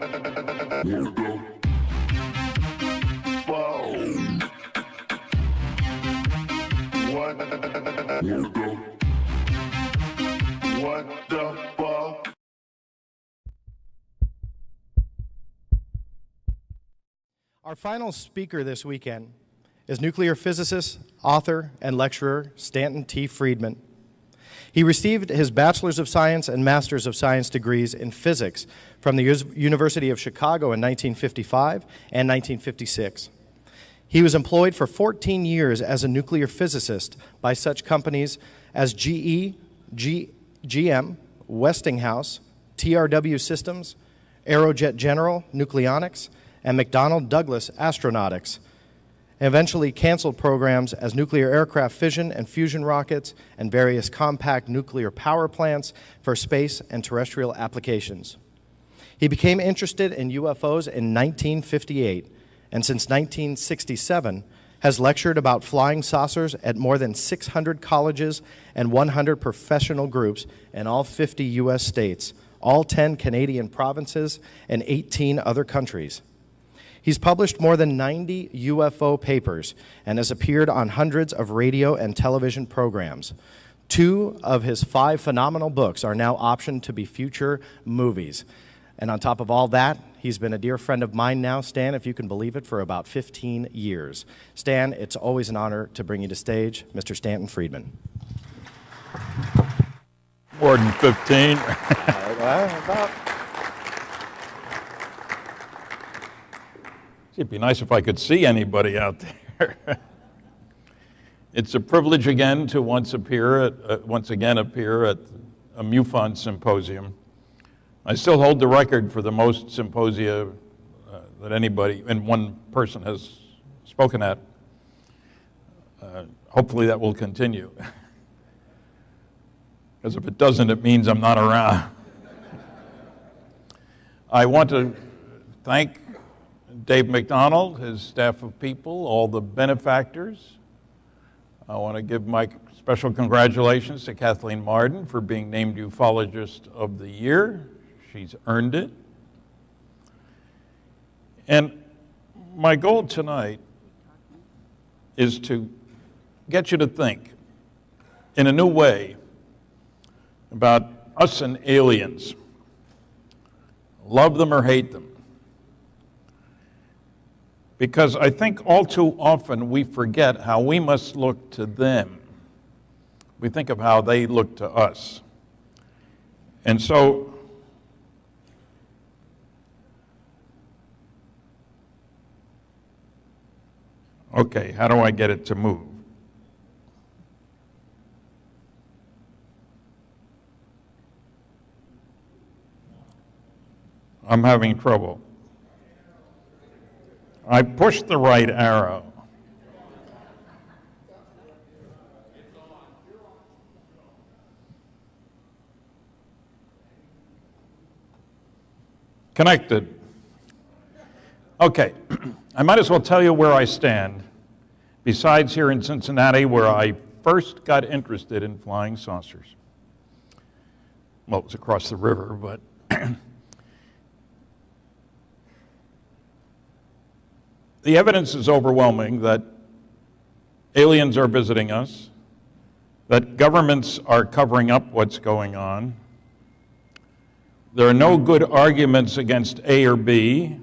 Our final speaker this weekend is nuclear physicist, author, and lecturer Stanton T-Friedman. He received his Bachelor's of Science and Master's of Science degrees in physics from the University of Chicago in 1955 and 1956. He was employed for 14 years as a nuclear physicist by such companies as GE, GM, Westinghouse, TRW Systems, Aerojet General Nucleonics, and McDonnell Douglas Astronautics, and eventually canceled programs as nuclear aircraft fission and fusion rockets and various compact nuclear power plants for space and terrestrial applications. He became interested in UFOs in 1958, and since 1967 has lectured about flying saucers at more than 600 colleges and 100 professional groups in all 50 U.S. states, all 10 Canadian provinces, and 18 other countries. He's published more than 90 UFO papers and has appeared on hundreds of radio and television programs. 2 of his 5 phenomenal books are now optioned to be future movies. And on top of all that, he's been a dear friend of mine now, Stan, if you can believe it, for about 15 years. Stan, it's always an honor to bring you to stage, Mr. Stanton Friedman. More than 15. It'd be nice if I could see anybody out there. It's a privilege again to once again appear at a MUFON symposium. I still hold the record for the most symposia that anybody and one person has spoken at. Hopefully that will continue. Because if it doesn't, it means I'm not around. I want to thank Dave McDonald, his staff of people, all the benefactors. I want to give my special congratulations to Kathleen Marden for being named Ufologist of the Year. She's earned it. And my goal tonight is to get you to think in a new way about us and aliens. Love them or hate them. Because I think all too often we forget how we must look to them. We think of how they look to us. And so, okay, how do I get it to move? I'm having trouble. I pushed the right arrow. Connected. Okay, I might as well tell you where I stand, besides here in Cincinnati, where I first got interested in flying saucers. Well, it was across the river, but the evidence is overwhelming that aliens are visiting us, that governments are covering up what's going on. There are no good arguments against A or B.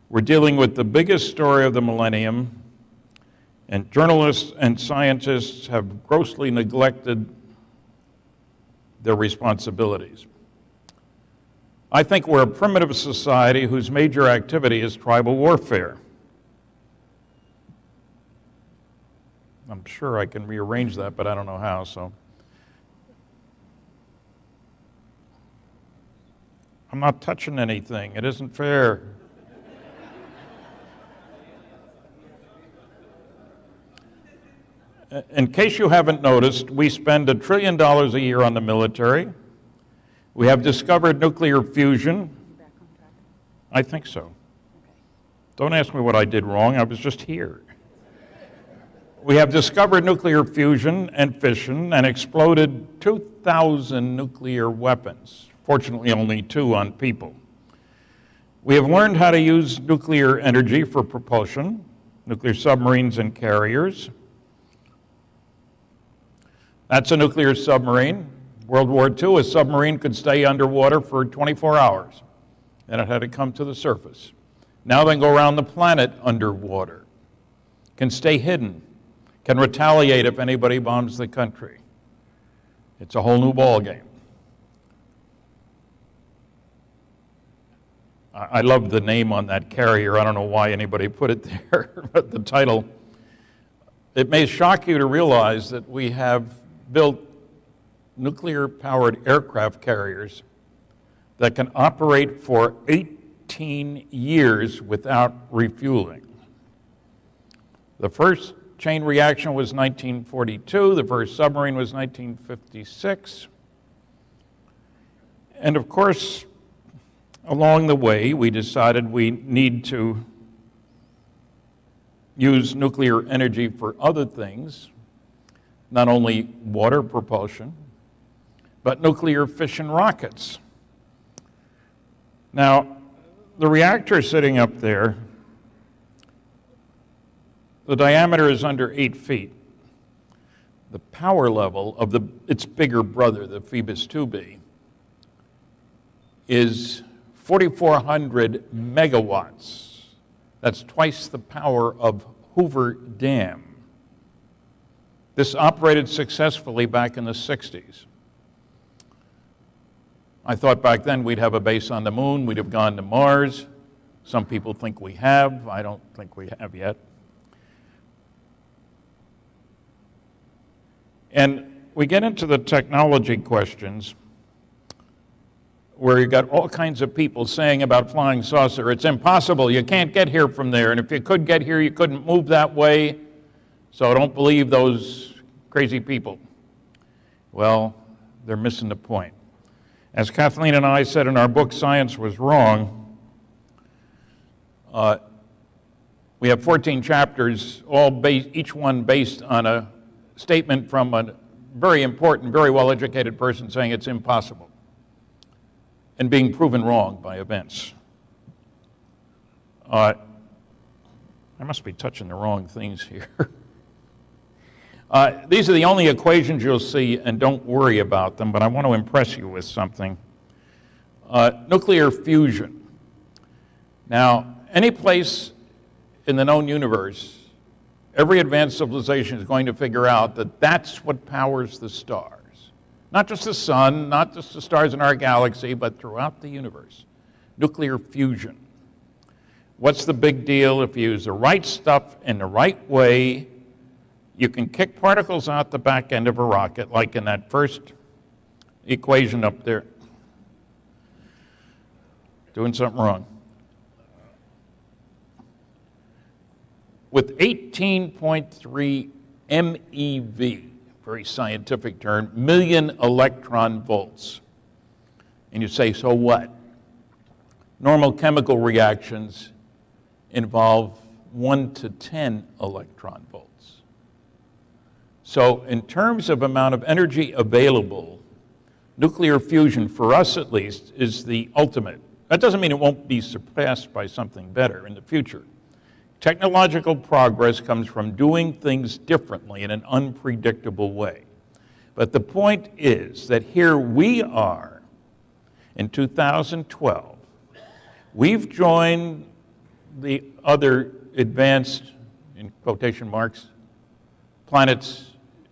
We're dealing with the biggest story of the millennium, and journalists and scientists have grossly neglected their responsibilities. I think we're a primitive society whose major activity is tribal warfare. I'm sure I can rearrange that, but I don't know how, so. I'm not touching anything. It isn't fair. In case you haven't noticed, we spend $1 trillion a year on the military. We have discovered nuclear fusion. I think so. Don't ask me what I did wrong. I was just here. We have discovered nuclear fusion and fission and exploded 2,000 nuclear weapons. Fortunately, only 2 on people. We have learned how to use nuclear energy for propulsion, nuclear submarines and carriers. That's a nuclear submarine. World War II, a submarine could stay underwater for 24 hours, and it had to come to the surface. Now they can go around the planet underwater, can stay hidden, can retaliate if anybody bombs the country. It's a whole new ballgame. I love the name on that carrier. I don't know why anybody put it there, but the title. It may shock you to realize that we have built nuclear-powered aircraft carriers that can operate for 18 years without refueling. The first chain reaction was 1942. The first submarine was 1956. And of course, along the way, we decided we need to use nuclear energy for other things, not only water propulsion, but nuclear fission rockets. Now, the reactor sitting up there, the diameter is under 8 feet. The power level of its bigger brother, the Phoebus 2B, is 4,400 megawatts. That's twice the power of Hoover Dam. This operated successfully back in the 60s. I thought back then we'd have a base on the moon, we'd have gone to Mars. Some people think we have. I don't think we have yet. And we get into the technology questions where you got all kinds of people saying about flying saucer, it's impossible, you can't get here from there, and if you could get here, you couldn't move that way, so don't believe those crazy people. Well, they're missing the point. As Kathleen and I said in our book, Science Was Wrong, we have 14 chapters, each one based on a statement from a very important, very well-educated person saying it's impossible, and being proven wrong by events. I must be touching the wrong things here. These are the only equations you'll see, and don't worry about them, but I want to impress you with something. Nuclear fusion. Now, any place in the known universe, every advanced civilization is going to figure out that that's what powers the stars. Not just the sun, not just the stars in our galaxy, but throughout the universe. Nuclear fusion. What's the big deal? If you use the right stuff in the right way, you can kick particles out the back end of a rocket, like in that first equation up there. Doing something wrong. With 18.3 MeV, very scientific term, million electron volts. And you say, so what? Normal chemical reactions involve 1 to 10 electron volts. So in terms of amount of energy available, nuclear fusion, for us at least, is the ultimate. That doesn't mean it won't be surpassed by something better in the future. Technological progress comes from doing things differently in an unpredictable way. But the point is that here we are in 2012. We've joined the other advanced, in quotation marks, planets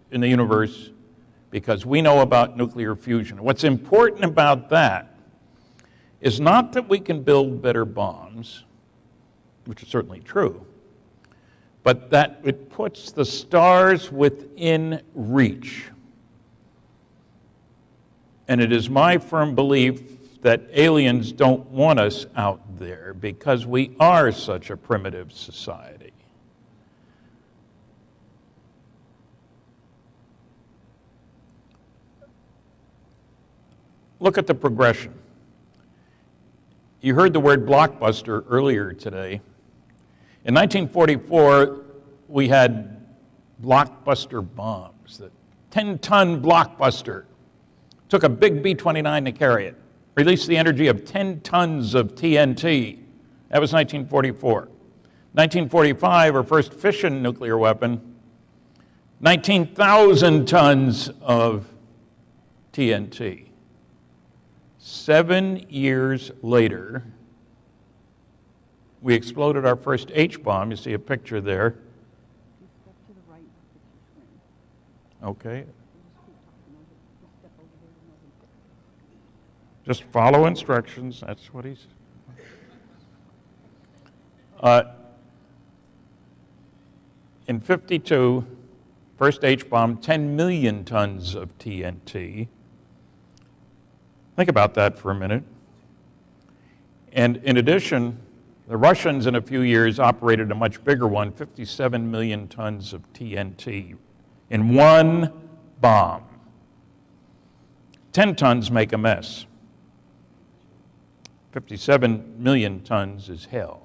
in the universe because we know about nuclear fusion. What's important about that is not that we can build better bombs, which is certainly true, but that it puts the stars within reach. And it is my firm belief that aliens don't want us out there because we are such a primitive society. Look at the progression. You heard the word blockbuster earlier today. In 1944, we had blockbuster bombs. The 10-ton blockbuster took a big B-29 to carry it, released the energy of 10 tons of TNT, That was 1944. 1945, our first fission nuclear weapon, 19,000 tons of TNT. 7 years later, we exploded our first H-bomb. You see a picture there. Okay. Just follow instructions. That's what he's... in 52, first H-bomb, 10 million tons of TNT. Think about that for a minute. And in addition, the Russians in a few years operated a much bigger one, 57 million tons of TNT in one bomb. 10 tons make a mess. 57 million tons is hell.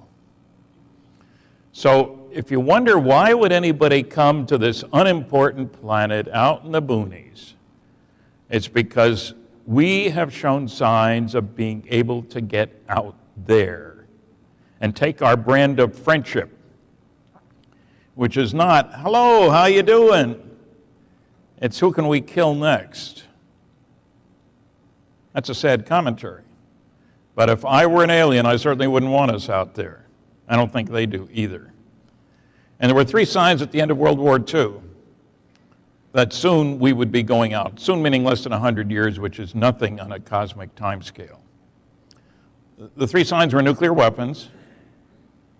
So if you wonder why would anybody come to this unimportant planet out in the boonies, it's because we have shown signs of being able to get out there and take our brand of friendship, which is not, hello, how you doing? It's who can we kill next? That's a sad commentary. But if I were an alien, I certainly wouldn't want us out there. I don't think they do either. And there were 3 signs at the end of World War II that soon we would be going out. Soon meaning less than 100 years, which is nothing on a cosmic timescale. The 3 signs were nuclear weapons.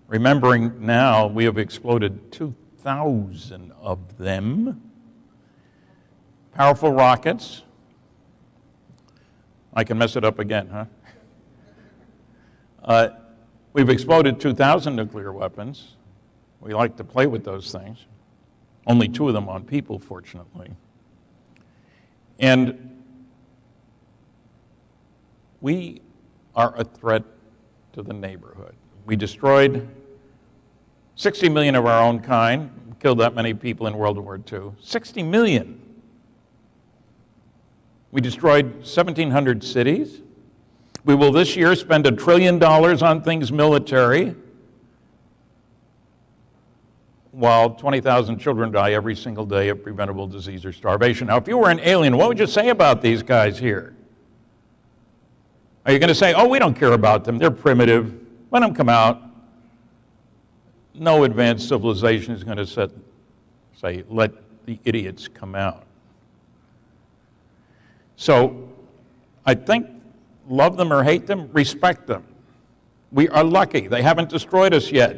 Remembering now, we have exploded 2,000 of them. Powerful rockets. I can mess it up again, huh? We've exploded 2,000 nuclear weapons. We like to play with those things. Only 2 of them on people, fortunately. And we are a threat to the neighborhood. We destroyed 60 million of our own kind, killed that many people in World War II. 60 million. We destroyed 1,700 cities. We will this year spend $1 trillion on things military, while 20,000 children die every single day of preventable disease or starvation. Now, if you were an alien, what would you say about these guys here? Are you going to say, oh, we don't care about them, they're primitive, let them come out? No advanced civilization is going to say, let the idiots come out. So, I think, love them or hate them, respect them. We are lucky. They haven't destroyed us yet.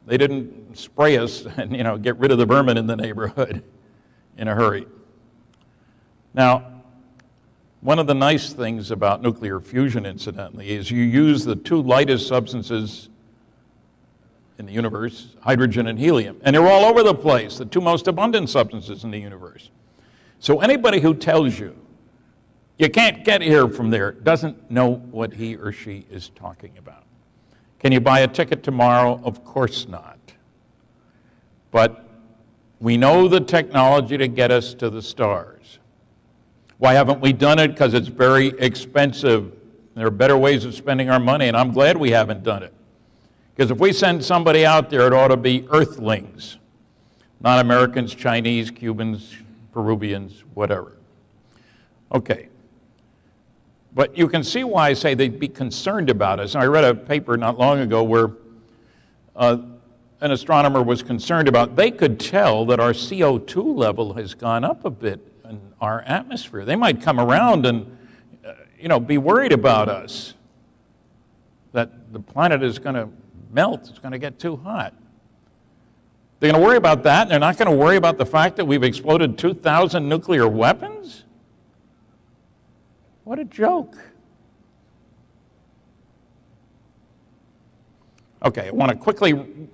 They didn't spray us and, get rid of the vermin in the neighborhood in a hurry. Now, one of the nice things about nuclear fusion, incidentally, is you use the 2 lightest substances in the universe, hydrogen and helium. And they're all over the place, the 2 most abundant substances in the universe. So anybody who tells you you can't get here from there doesn't know what he or she is talking about. Can you buy a ticket tomorrow? Of course not. But we know the technology to get us to the stars. Why haven't we done it? Because it's very expensive. There are better ways of spending our money, and I'm glad we haven't done it. Because if we send somebody out there, it ought to be Earthlings, not Americans, Chinese, Cubans, Peruvians, whatever. Okay. But you can see why I say they'd be concerned about us. I read a paper not long ago where an astronomer was concerned about, they could tell that our CO2 level has gone up a bit in our atmosphere. They might come around and, be worried about us, that the planet is going to melt, it's going to get too hot. They're going to worry about that, and they're not going to worry about the fact that we've exploded 2,000 nuclear weapons? What a joke. Okay, I want to quickly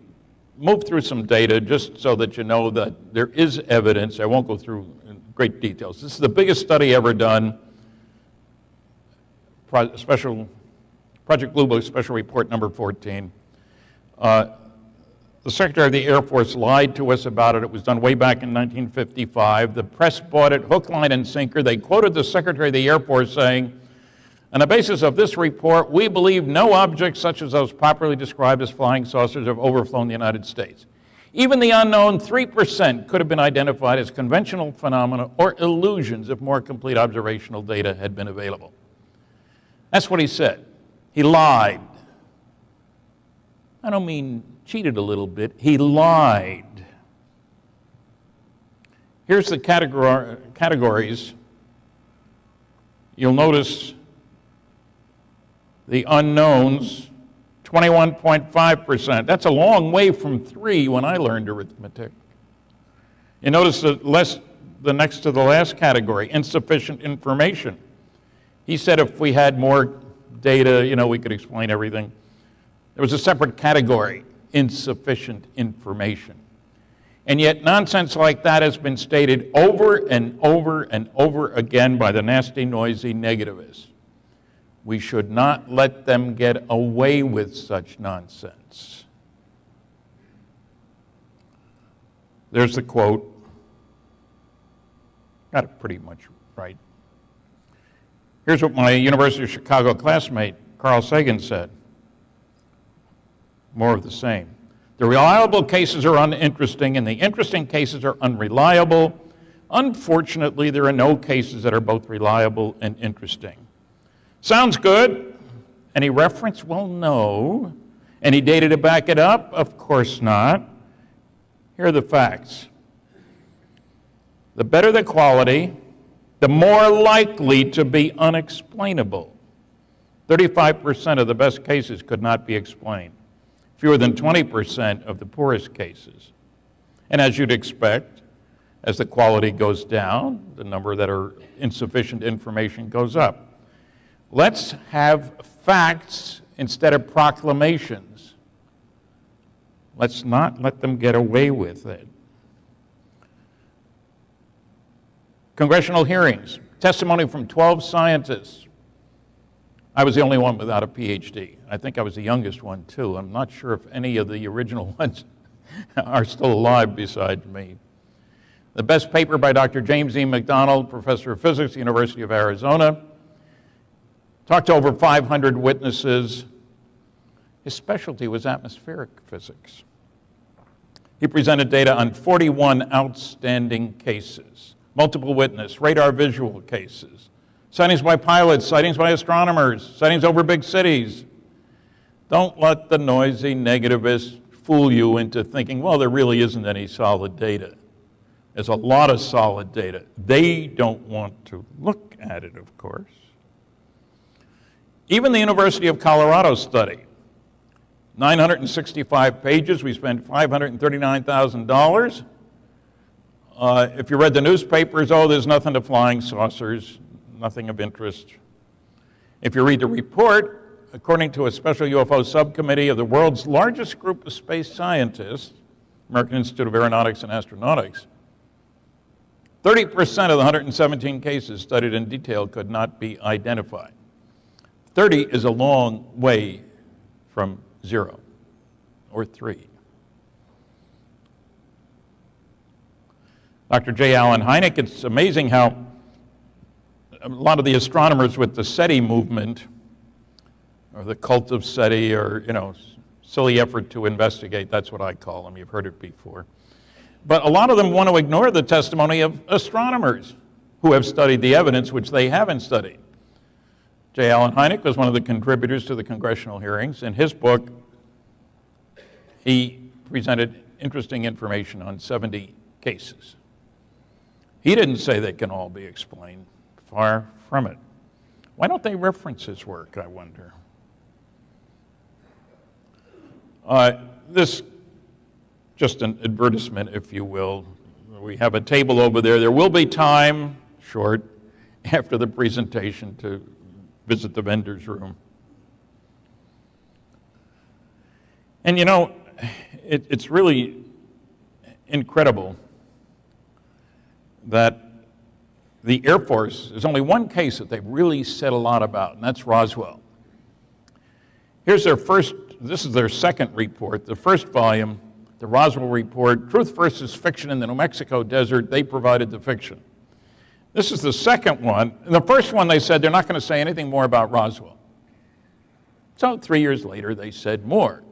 move through some data just so that you know that there is evidence. I won't go through in great details. This is the biggest study ever done, Project Blue Book Special Report number 14. The Secretary of the Air Force lied to us about it. It was done way back in 1955. The press bought it hook, line, and sinker. They quoted the Secretary of the Air Force saying, On the basis of this report, we believe no objects such as those popularly described as flying saucers have overflown the United States. Even the unknown 3% could have been identified as conventional phenomena or illusions if more complete observational data had been available. That's what he said. He lied. I don't mean cheated a little bit. He lied. Here's the categories. You'll notice the unknowns, 21.5%. That's a long way from 3 when I learned arithmetic. You notice the next to the last category, insufficient information. He said if we had more data, we could explain everything. There was a separate category, insufficient information. And yet nonsense like that has been stated over and over and over again by the nasty, noisy negativists. We should not let them get away with such nonsense. There's the quote. Got it pretty much right. Here's what my University of Chicago classmate, Carl Sagan, said. More of the same. The reliable cases are uninteresting, and the interesting cases are unreliable. Unfortunately, there are no cases that are both reliable and interesting. Sounds good. Any reference? Well, no. Any data to back it up? Of course not. Here are the facts. The better the quality, the more likely to be unexplainable. 35% of the best cases could not be explained. Fewer than 20% of the poorest cases. And as you'd expect, as the quality goes down, the number that are insufficient information goes up. Let's have facts instead of proclamations. Let's not let them get away with it. Congressional hearings, testimony from 12 scientists. I was the only one without a PhD. I think I was the youngest one, too. I'm not sure if any of the original ones are still alive besides me. The best paper by Dr. James E. McDonald, professor of physics, University of Arizona. Talked to over 500 witnesses. His specialty was atmospheric physics. He presented data on 41 outstanding cases, multiple witness, radar visual cases, sightings by pilots, sightings by astronomers, sightings over big cities. Don't let the noisy negativists fool you into thinking, well, there really isn't any solid data. There's a lot of solid data. They don't want to look at it, of course. Even the University of Colorado study, 965 pages, we spent $539,000. If you read the newspapers, there's nothing to flying saucers, nothing of interest. If you read the report, according to a special UFO subcommittee of the world's largest group of space scientists, American Institute of Aeronautics and Astronautics, 30% of the 117 cases studied in detail could not be identified. 30 is a long way from 0 or 3. Dr. J. Allen Hynek, it's amazing how a lot of the astronomers with the SETI movement, or the cult of SETI, or, silly effort to investigate, that's what I call them, you've heard it before. But a lot of them want to ignore the testimony of astronomers who have studied the evidence which they haven't studied. J. Allen Hynek was one of the contributors to the congressional hearings. In his book, he presented interesting information on 70 cases. He didn't say they can all be explained. Far from it. Why don't they reference his work, I wonder? This, just an advertisement, if you will. We have a table over there. There will be time, short, after the presentation to visit the vendor's room. And it's really incredible that the Air Force, there's only one case that they've really said a lot about, and that's Roswell. Here's this is their second report. The first volume, the Roswell report, Truth versus Fiction in the New Mexico Desert, they provided the fiction. This is the second one. In the first one, they said they're not going to say anything more about Roswell. So 3 years later, they said more.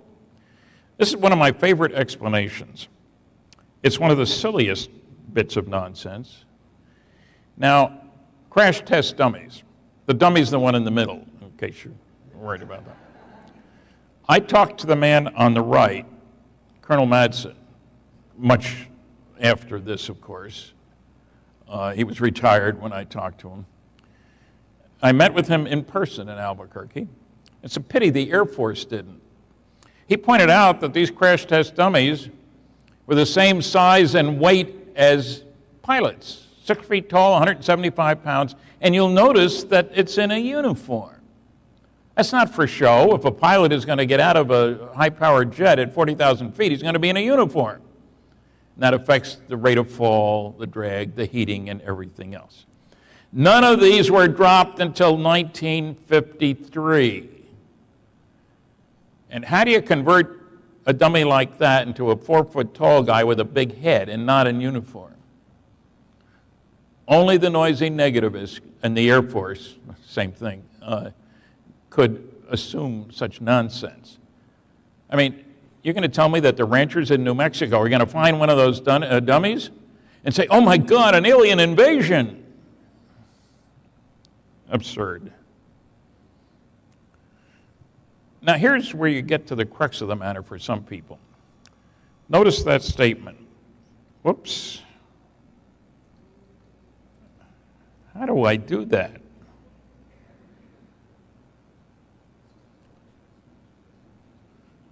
This is one of my favorite explanations. It's one of the silliest bits of nonsense. Now, crash test dummies. The dummy's the one in the middle, in case you're worried about that. I talked to the man on the right, Colonel Madsen, much after this, of course. He was retired when I talked to him. I met with him in person in Albuquerque. It's a pity the Air Force didn't. He pointed out that these crash test dummies were the same size and weight as pilots, 6 feet tall, 175 pounds, and you'll notice that it's in a uniform. That's not for show. If a pilot is going to get out of a high-powered jet at 40,000 feet, he's going to be in a uniform. And that affects the rate of fall, the drag, the heating, and everything else. None of these were dropped until 1953. And how do you convert a dummy like that into a 4-foot-tall guy with a big head and not in uniform? Only the noisy negativists and the Air Force, same thing, could assume such nonsense. I mean, you're going to tell me that the ranchers in New Mexico are going to find one of those dummies and say, oh my God, an alien invasion? Absurd. Now here's where you get to the crux of the matter for some people. Notice that statement. Whoops. How do I do that?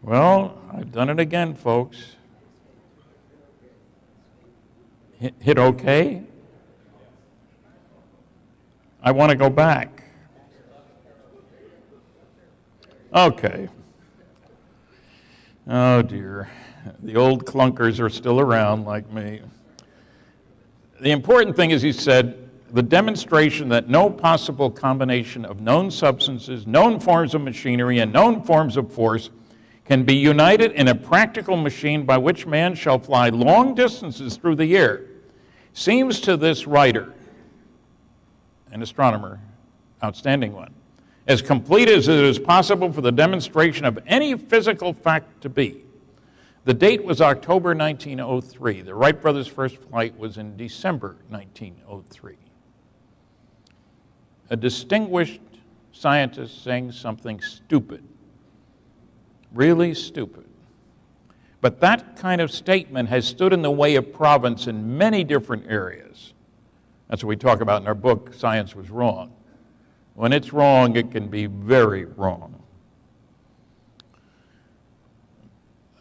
Well, I've done it again, folks. Hit OK? I want to go back. Okay. Oh dear. The old clunkers are still around like me. The important thing is, he said, the demonstration that no possible combination of known substances, known forms of machinery, and known forms of force can be united in a practical machine by which man shall fly long distances through the air seems to this writer, an astronomer, outstanding one, as complete as it is possible for the demonstration of any physical fact to be. The date was October 1903. The Wright brothers' first flight was in December 1903. A distinguished scientist saying something stupid, really stupid. But that kind of statement has stood in the way of province in many different areas. That's what we talk about in our book, Science Was Wrong. When it's wrong, it can be very wrong.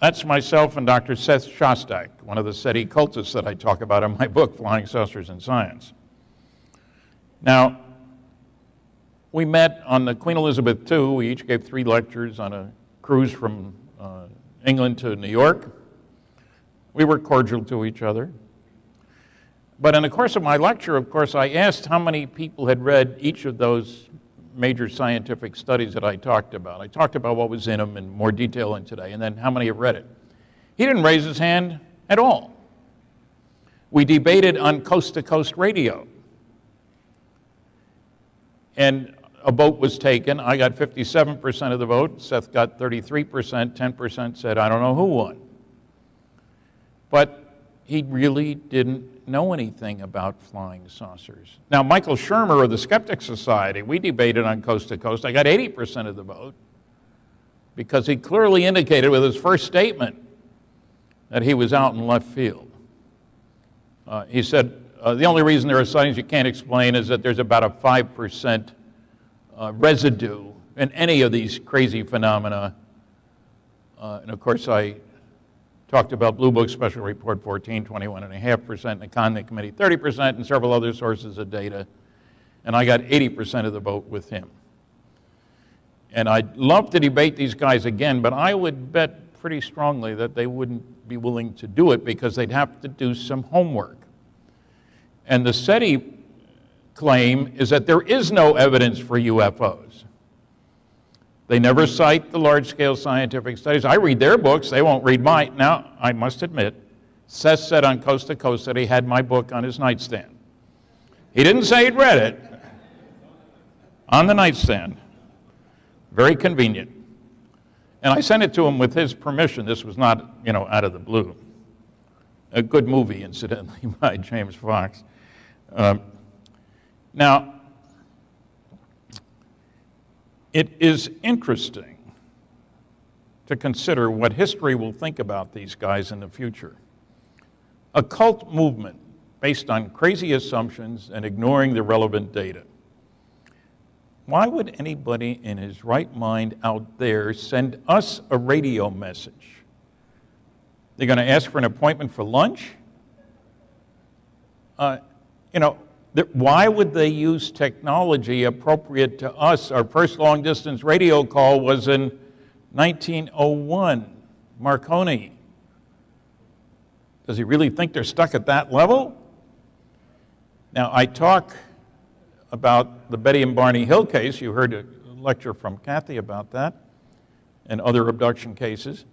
That's myself and Dr. Seth Shostak, one of the SETI cultists that I talk about in my book, Flying Saucers in Science. Now, we met on the Queen Elizabeth II. We each gave 3 lectures on a cruise from England to New York. We were cordial to each other. But in the course of my lecture, of course, I asked how many people had read each of those major scientific studies that I talked about. I talked about what was in them in more detail than today, and then how many have read it. He didn't raise his hand at all. We debated on coast-to-coast radio. And a vote was taken. I got 57% of the vote. Seth got 33%. 10% said, I don't know who won. But he really didn't know anything about flying saucers. Now, Michael Shermer of the Skeptic Society, we debated on Coast to Coast. I got 80% of the vote because he clearly indicated with his first statement that he was out in left field. He said, the only reason there are sightings you can't explain is that there's about a 5% residue in any of these crazy phenomena. And of course, I talked about Blue Book Special Report 14, 21.5%, and the Condon Committee 30%, and several other sources of data. And I got 80% of the vote with him. And I'd love to debate these guys again, but I would bet pretty strongly that they wouldn't be willing to do it because they'd have to do some homework. And the SETI claim is that there is no evidence for UFOs. They never cite the large-scale scientific studies. I read their books. They won't read mine. Now, I must admit, Seth said on Coast to Coast that he had my book on his nightstand. He didn't say he'd read it. On the nightstand. Very convenient. And I sent it to him with his permission. This was not, out of the blue. A good movie, incidentally, by James Fox. Now, it is interesting to consider what history will think about these guys in the future. A cult movement based on crazy assumptions and ignoring the relevant data. Why would anybody in his right mind out there send us a radio message? They're going to ask for an appointment for lunch? Why would they use technology appropriate to us? Our first long-distance radio call was in 1901, Marconi. Does he really think they're stuck at that level? Now, I talk about the Betty and Barney Hill case. You heard a lecture from Kathy about that, and other abduction cases.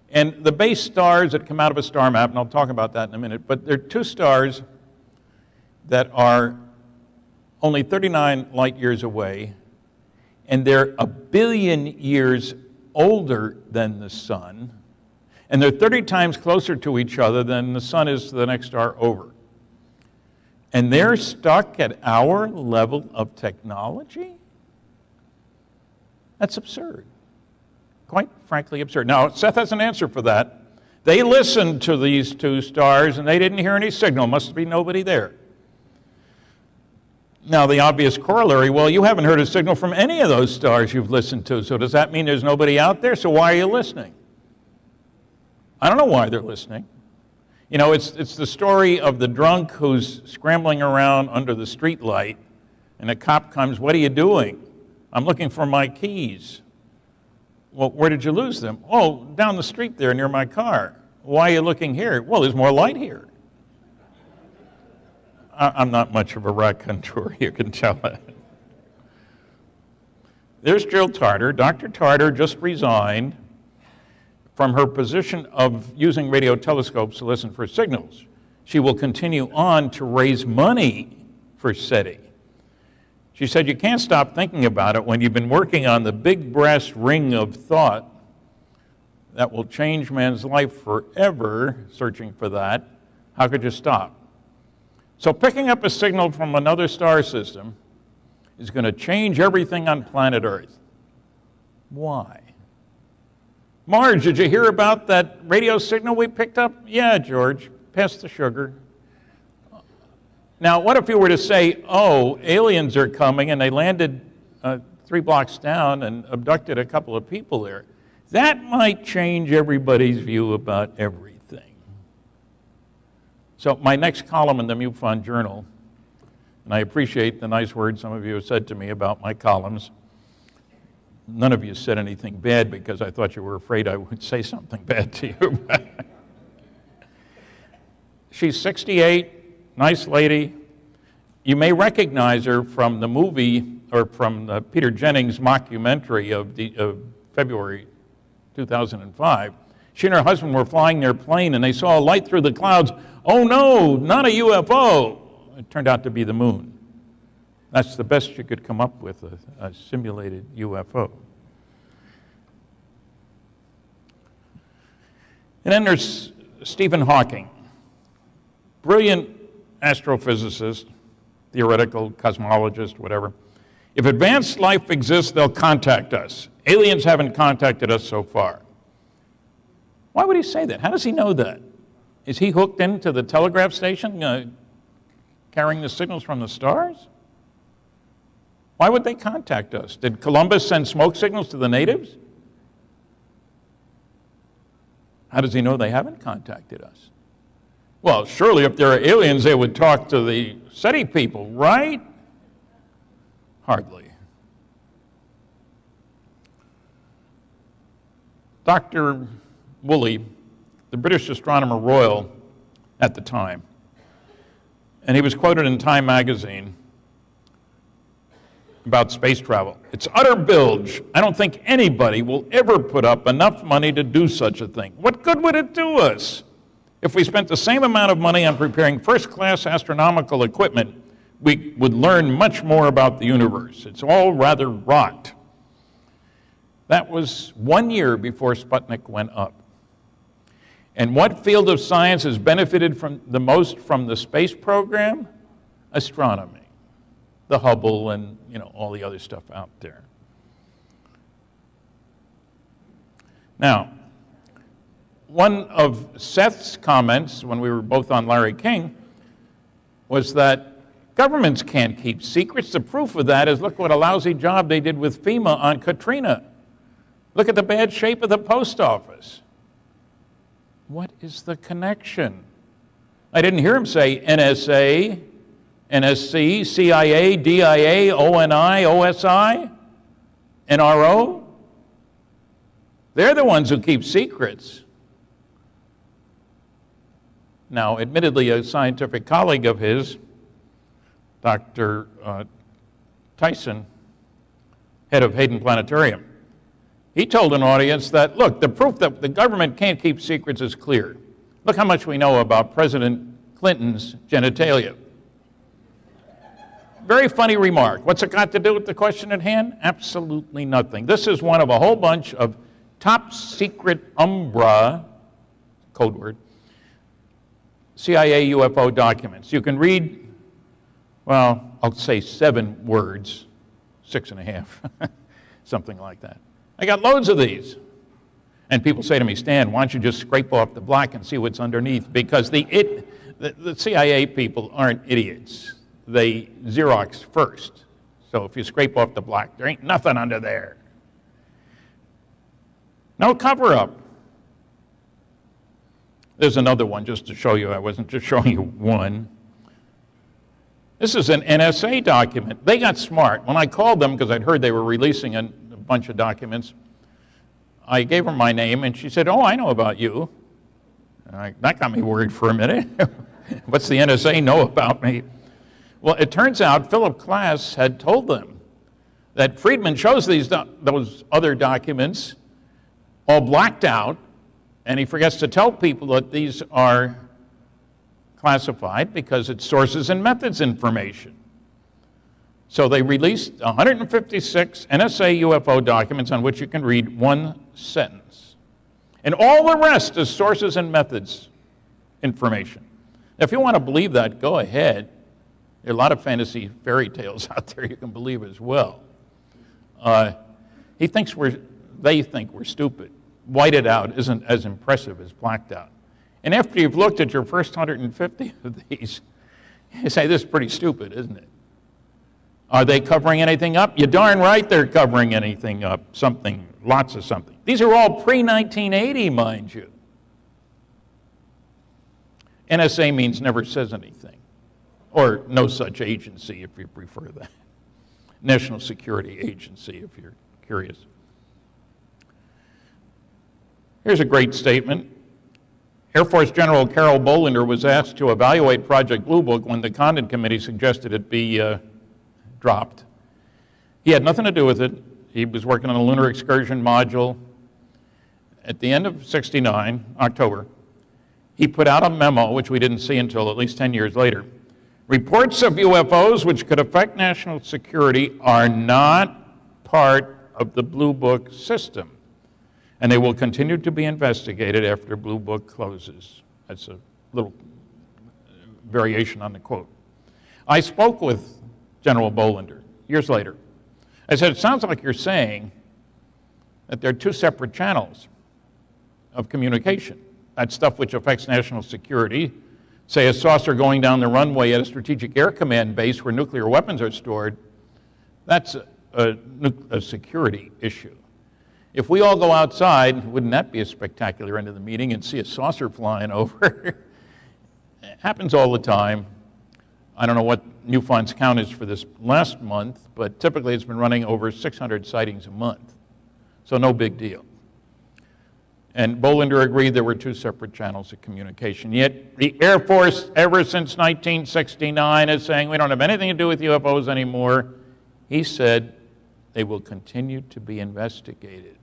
And the base stars that come out of a star map, and I'll talk about that in a minute, but there are two stars that are only 39 light years away, and they're 1 billion years older than the sun, and they're 30 times closer to each other than the sun is to the next star over. And they're stuck at our level of technology? That's absurd. Quite frankly absurd. Now, Seth has an answer for that. They listened to these two stars and they didn't hear any signal. Must be nobody there. Now, the obvious corollary, well, you haven't heard a signal from any of those stars you've listened to, so does that mean there's nobody out there? So why are you listening? I don't know why they're listening. It's the story of the drunk who's scrambling around under the street light, and a cop comes, "What are you doing?" "I'm looking for my keys." "Well, where did you lose them?" "Oh, down the street there near my car." "Why are you looking here?" "Well, there's more light here." I'm not much of a raconteur, you can tell that. There's Jill Tarter. Dr. Tarter just resigned from her position of using radio telescopes to listen for signals. She will continue on to raise money for SETI. She said, "You can't stop thinking about it when you've been working on the big brass ring of thought that will change man's life forever, searching for that. How could you stop?" So picking up a signal from another star system is going to change everything on planet Earth. Why? "Marge, did you hear about that radio signal we picked up?" "Yeah, George, pass the sugar." Now, what if you were to say, "Oh, aliens are coming and they landed 3 blocks down and abducted a couple of people there"? That might change everybody's view about everything. So my next column in the MUFON Journal, and I appreciate the nice words some of you have said to me about my columns. None of you said anything bad because I thought you were afraid I would say something bad to you. She's 68, nice lady. You may recognize her from the movie, or from Peter Jennings' mockumentary of February 2005. She and her husband were flying their plane and they saw a light through the clouds. "Oh no, not a UFO." It turned out to be the moon. That's the best you could come up with, a simulated UFO. And then there's Stephen Hawking, brilliant astrophysicist, theoretical cosmologist, whatever. "If advanced life exists, they'll contact us. Aliens haven't contacted us so far." Why would he say that? How does he know that? Is he hooked into the telegraph station, carrying the signals from the stars? Why would they contact us? Did Columbus send smoke signals to the natives? How does he know they haven't contacted us? Well, surely if there are aliens, they would talk to the SETI people, right? Hardly. Dr. Woolley, the British Astronomer Royal at the time, and he was quoted in Time magazine about space travel. "It's utter bilge. I don't think anybody will ever put up enough money to do such a thing. What good would it do us? If we spent the same amount of money on preparing first-class astronomical equipment, we would learn much more about the universe. It's all rather rot. That was 1 year before Sputnik went up. And what field of science has benefited the most from the space program? Astronomy. The Hubble and all the other stuff out there. Now, one of Seth's comments when we were both on Larry King was that governments can't keep secrets. The proof of that is look what a lousy job they did with FEMA on Katrina. Look at the bad shape of the post office. What is the connection? I didn't hear him say NSA, NSC, CIA, DIA, ONI, OSI, NRO. They're the ones who keep secrets. Now, admittedly, a scientific colleague of his, Dr. Tyson, head of Hayden Planetarium, he told an audience that, look, the proof that the government can't keep secrets is clear. Look how much we know about President Clinton's genitalia. Very funny remark. What's it got to do with the question at hand? Absolutely nothing. This is one of a whole bunch of top secret Umbra, code word, CIA UFO documents. You can read, well, I'll say 7 words, 6.5, something like that. I got loads of these. And people say to me, Stan, why don't you just scrape off the black and see what's underneath? Because the CIA people aren't idiots. They Xerox first. So if you scrape off the black, there ain't nothing under there. No cover-up. There's another one just to show you. I wasn't just showing you one. This is an NSA document. They got smart. When I called them, because I'd heard they were releasing a bunch of documents, I gave her my name, and she said, oh, I know about you. That got me worried for a minute. What's the NSA know about me? Well, it turns out Philip Klass had told them that Friedman shows those other documents all blacked out, and he forgets to tell people that these are classified because it's sources and methods information. So they released 156 NSA UFO documents on which you can read one sentence. And all the rest is sources and methods information. Now, if you want to believe that, go ahead. There are a lot of fantasy fairy tales out there you can believe as well. They think we're stupid. Whited out isn't as impressive as blacked out. And after you've looked at your first 150 of these, you say, this is pretty stupid, isn't it? Are they covering anything up? You're darn right they're covering anything up, something, lots of something. These are all pre-1980, mind you. NSA means never says anything, or no such agency if you prefer that. National Security Agency if you're curious. Here's a great statement. Air Force General Carol Bolender was asked to evaluate Project Blue Book when the Condon Committee suggested it be dropped. He had nothing to do with it. He was working on a lunar excursion module. At the end of '69, October, he put out a memo, which we didn't see until at least 10 years later. Reports of UFOs which could affect national security are not part of the Blue Book system, and they will continue to be investigated after Blue Book closes. That's a little variation on the quote. I spoke with General Bolender years later. I said, it sounds like you're saying that there are 2 separate channels of communication. That's stuff which affects national security. Say a saucer going down the runway at a Strategic Air Command base where nuclear weapons are stored, that's a security issue. If we all go outside, wouldn't that be a spectacular end of the meeting and see a saucer flying over? It happens all the time. I don't know what Newfound's count is for this last month, but typically it's been running over 600 sightings a month. So no big deal. And Bolender agreed there were 2 separate channels of communication. Yet the Air Force, ever since 1969, is saying we don't have anything to do with UFOs anymore. He said they will continue to be investigated,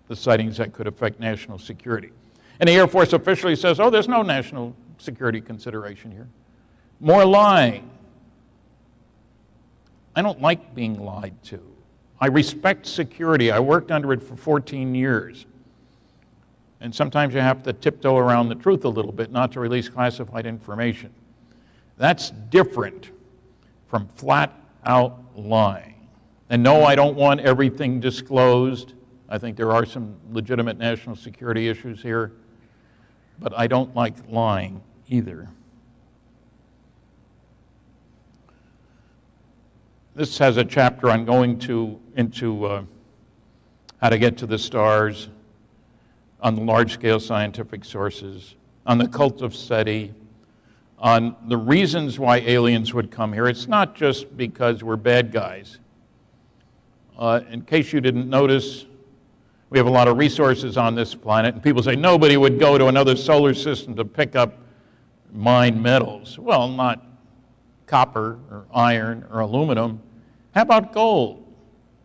the sightings that could affect national security. And the Air Force officially says, oh, there's no national security consideration here. More lying. I don't like being lied to. I respect security. I worked under it for 14 years. And sometimes you have to tiptoe around the truth a little bit, not to release classified information. That's different from flat-out lying. And no, I don't want everything disclosed. I think there are some legitimate national security issues here. But I don't like lying either. This has a chapter on going into how to get to the stars, on the large-scale scientific sources, on the cult of SETI, on the reasons why aliens would come here. It's not just because we're bad guys. In case you didn't notice, we have a lot of resources on this planet, and people say nobody would go to another solar system to pick up mined metals. Well, not copper or iron or aluminum. How about gold?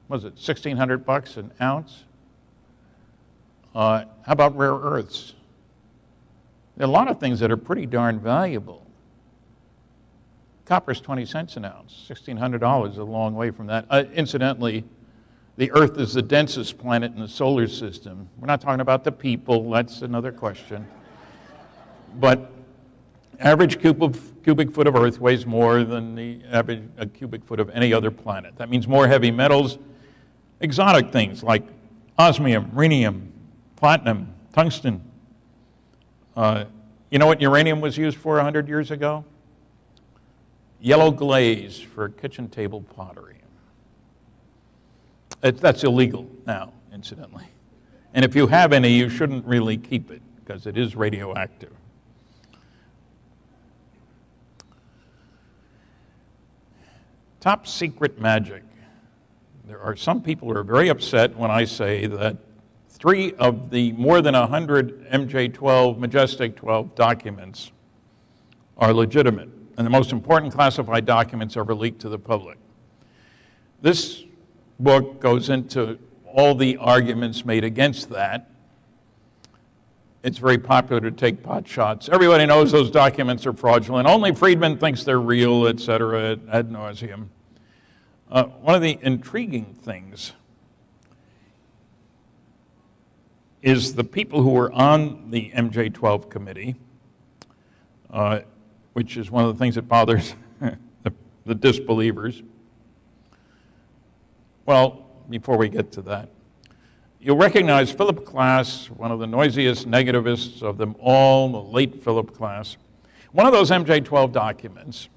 Was it $1,600 an ounce? How about rare earths? There are a lot of things that are pretty darn valuable. Copper's 20 cents an ounce. $1,600 is a long way from that. Incidentally, the Earth is the densest planet in the solar system. We're not talking about the people. That's another question. But average cubic foot of Earth weighs more than the average cubic foot of any other planet. That means more heavy metals, exotic things like osmium, rhenium, platinum, tungsten. You know what uranium was used for 100 years ago? Yellow glaze for kitchen table pottery. That's illegal now, incidentally. And if you have any, you shouldn't really keep it because it is radioactive. Top secret magic. There are some people who are very upset when I say that 3 of the more than 100 MJ-12, Majestic 12 documents are legitimate, and the most important classified documents ever leaked to the public. This book goes into all the arguments made against that. It's very popular to take pot shots. Everybody knows those documents are fraudulent. Only Friedman thinks they're real, et cetera, ad nauseum. One of the intriguing things is the people who were on the MJ-12 committee, which is one of the things that bothers the disbelievers. Well, before we get to that, you'll recognize Philip Klass, one of the noisiest negativists of them all, the late Philip Klass. One of those MJ-12 documents,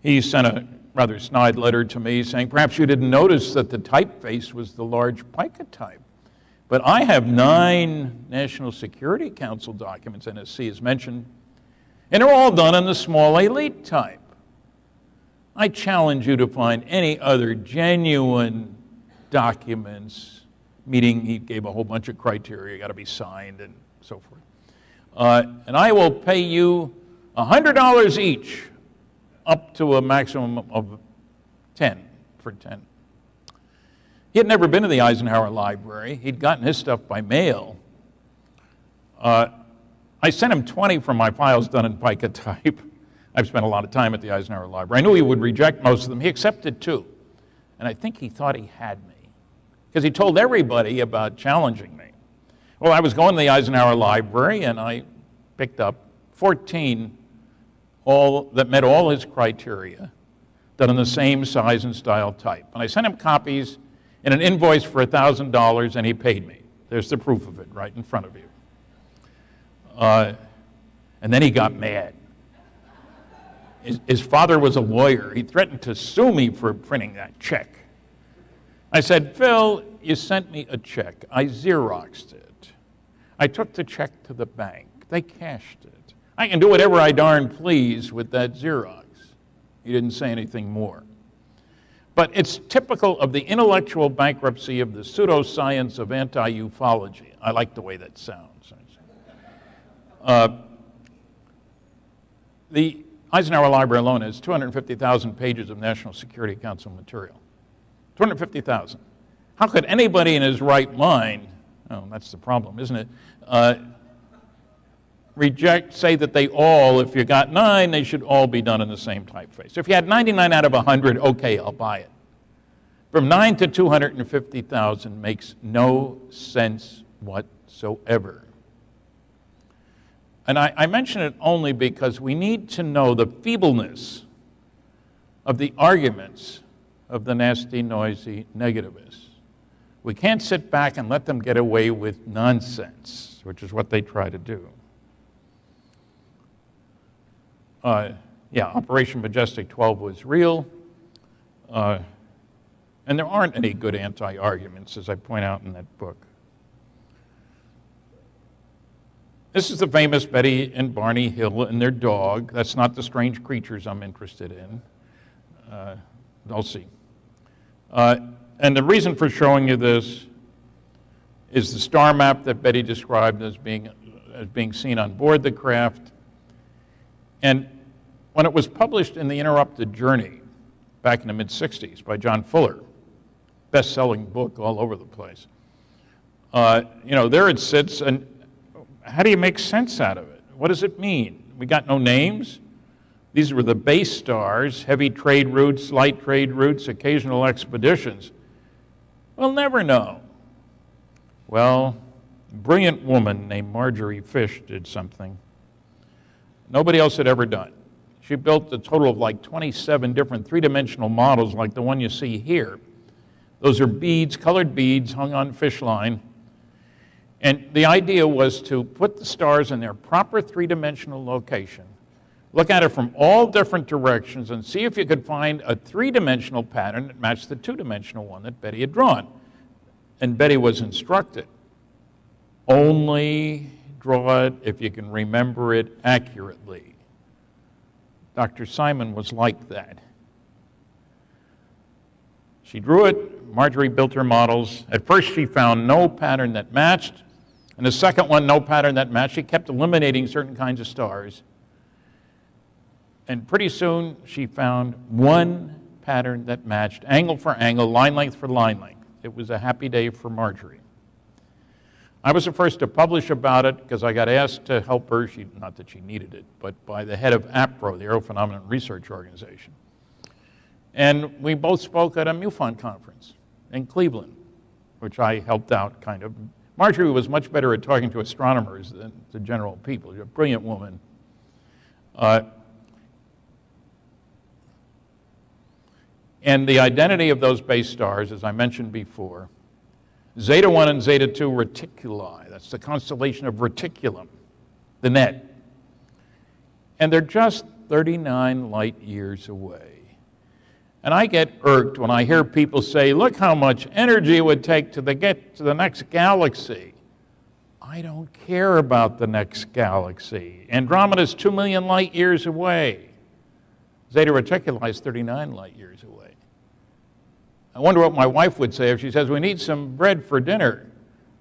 he sent a rather snide letter to me saying, perhaps you didn't notice that the typeface was the large pica type. But I have 9 National Security Council documents, NSC is mentioned, and they're all done in the small elite type. I challenge you to find any other genuine documents, meaning he gave a whole bunch of criteria, got to be signed and so forth. And I will pay you $100 each, up to a maximum of 10 for 10. He had never been to the Eisenhower Library. He'd gotten his stuff by mail. I sent him 20 from my files done in pica type. I've spent a lot of time at the Eisenhower Library. I knew he would reject most of them. He accepted 2. And I think he thought he had me, because he told everybody about challenging me. Well, I was going to the Eisenhower Library, and I picked up 14 that met all his criteria, done in the same size and style type. And I sent him copies in an invoice for $1,000, and he paid me. There's the proof of it right in front of you. And then he got mad. His father was a lawyer. He threatened to sue me for printing that check. I said, Phil, you sent me a check. I Xeroxed it. I took the check to the bank. They cashed it. I can do whatever I darn please with that Xerox. He didn't say anything more. But it's typical of the intellectual bankruptcy of the pseudoscience of anti-ufology. I like the way that sounds. The Eisenhower Library alone has 250,000 pages of National Security Council material. 250,000. How could anybody in his right mind, oh, that's the problem, isn't it, say that they all, if you got 9, they should all be done in the same typeface. If you had 99 out of 100, okay, I'll buy it. From 9 to 250,000 makes no sense whatsoever. And I mention it only because we need to know the feebleness of the arguments of the nasty, noisy negativists. We can't sit back and let them get away with nonsense, which is what they try to do. Operation Majestic 12 was real, and there aren't any good anti-arguments, as I point out in that book. This is the famous Betty and Barney Hill and their dog. That's not the strange creatures I'm interested in. I'll see. And the reason for showing you this is the star map that Betty described as being seen on board the craft. And when it was published in The Interrupted Journey back in the mid-'60s by John Fuller, best-selling book all over the place, there it sits, and how do you make sense out of it? What does it mean? We got no names. These were the base stars, heavy trade routes, light trade routes, occasional expeditions. We'll never know. Well, a brilliant woman named Marjorie Fish did something nobody else had ever done. She built a total of like 27 different three-dimensional models like the one you see here. Those are beads, colored beads hung on fish line. And the idea was to put the stars in their proper three-dimensional location, look at it from all different directions, and see if you could find a three-dimensional pattern that matched the two-dimensional one that Betty had drawn. And Betty was instructed, only draw it if you can remember it accurately. Dr. Simon was like that. She drew it, Marjorie built her models. At first she found no pattern that matched, and the second one, no pattern that matched. She kept eliminating certain kinds of stars. And pretty soon she found one pattern that matched, angle for angle, line length for line length. It was a happy day for Marjorie. I was the first to publish about it because I got asked to help her, not that she needed it, but by the head of APRO, the Aerophenomenon Research Organization. And we both spoke at a MUFON conference in Cleveland, which I helped out kind of. Marjorie was much better at talking to astronomers than to general people. She's a brilliant woman. And the identity of those base stars, as I mentioned before, Zeta 1 and Zeta 2 reticuli, that's the constellation of Reticulum, the net. And they're just 39 light years away. And I get irked when I hear people say, look how much energy it would take to get to the next galaxy. I don't care about the next galaxy. Andromeda's 2 million light years away. Zeta Reticuli is 39 light years away. I wonder what my wife would say if she says, we need some bread for dinner.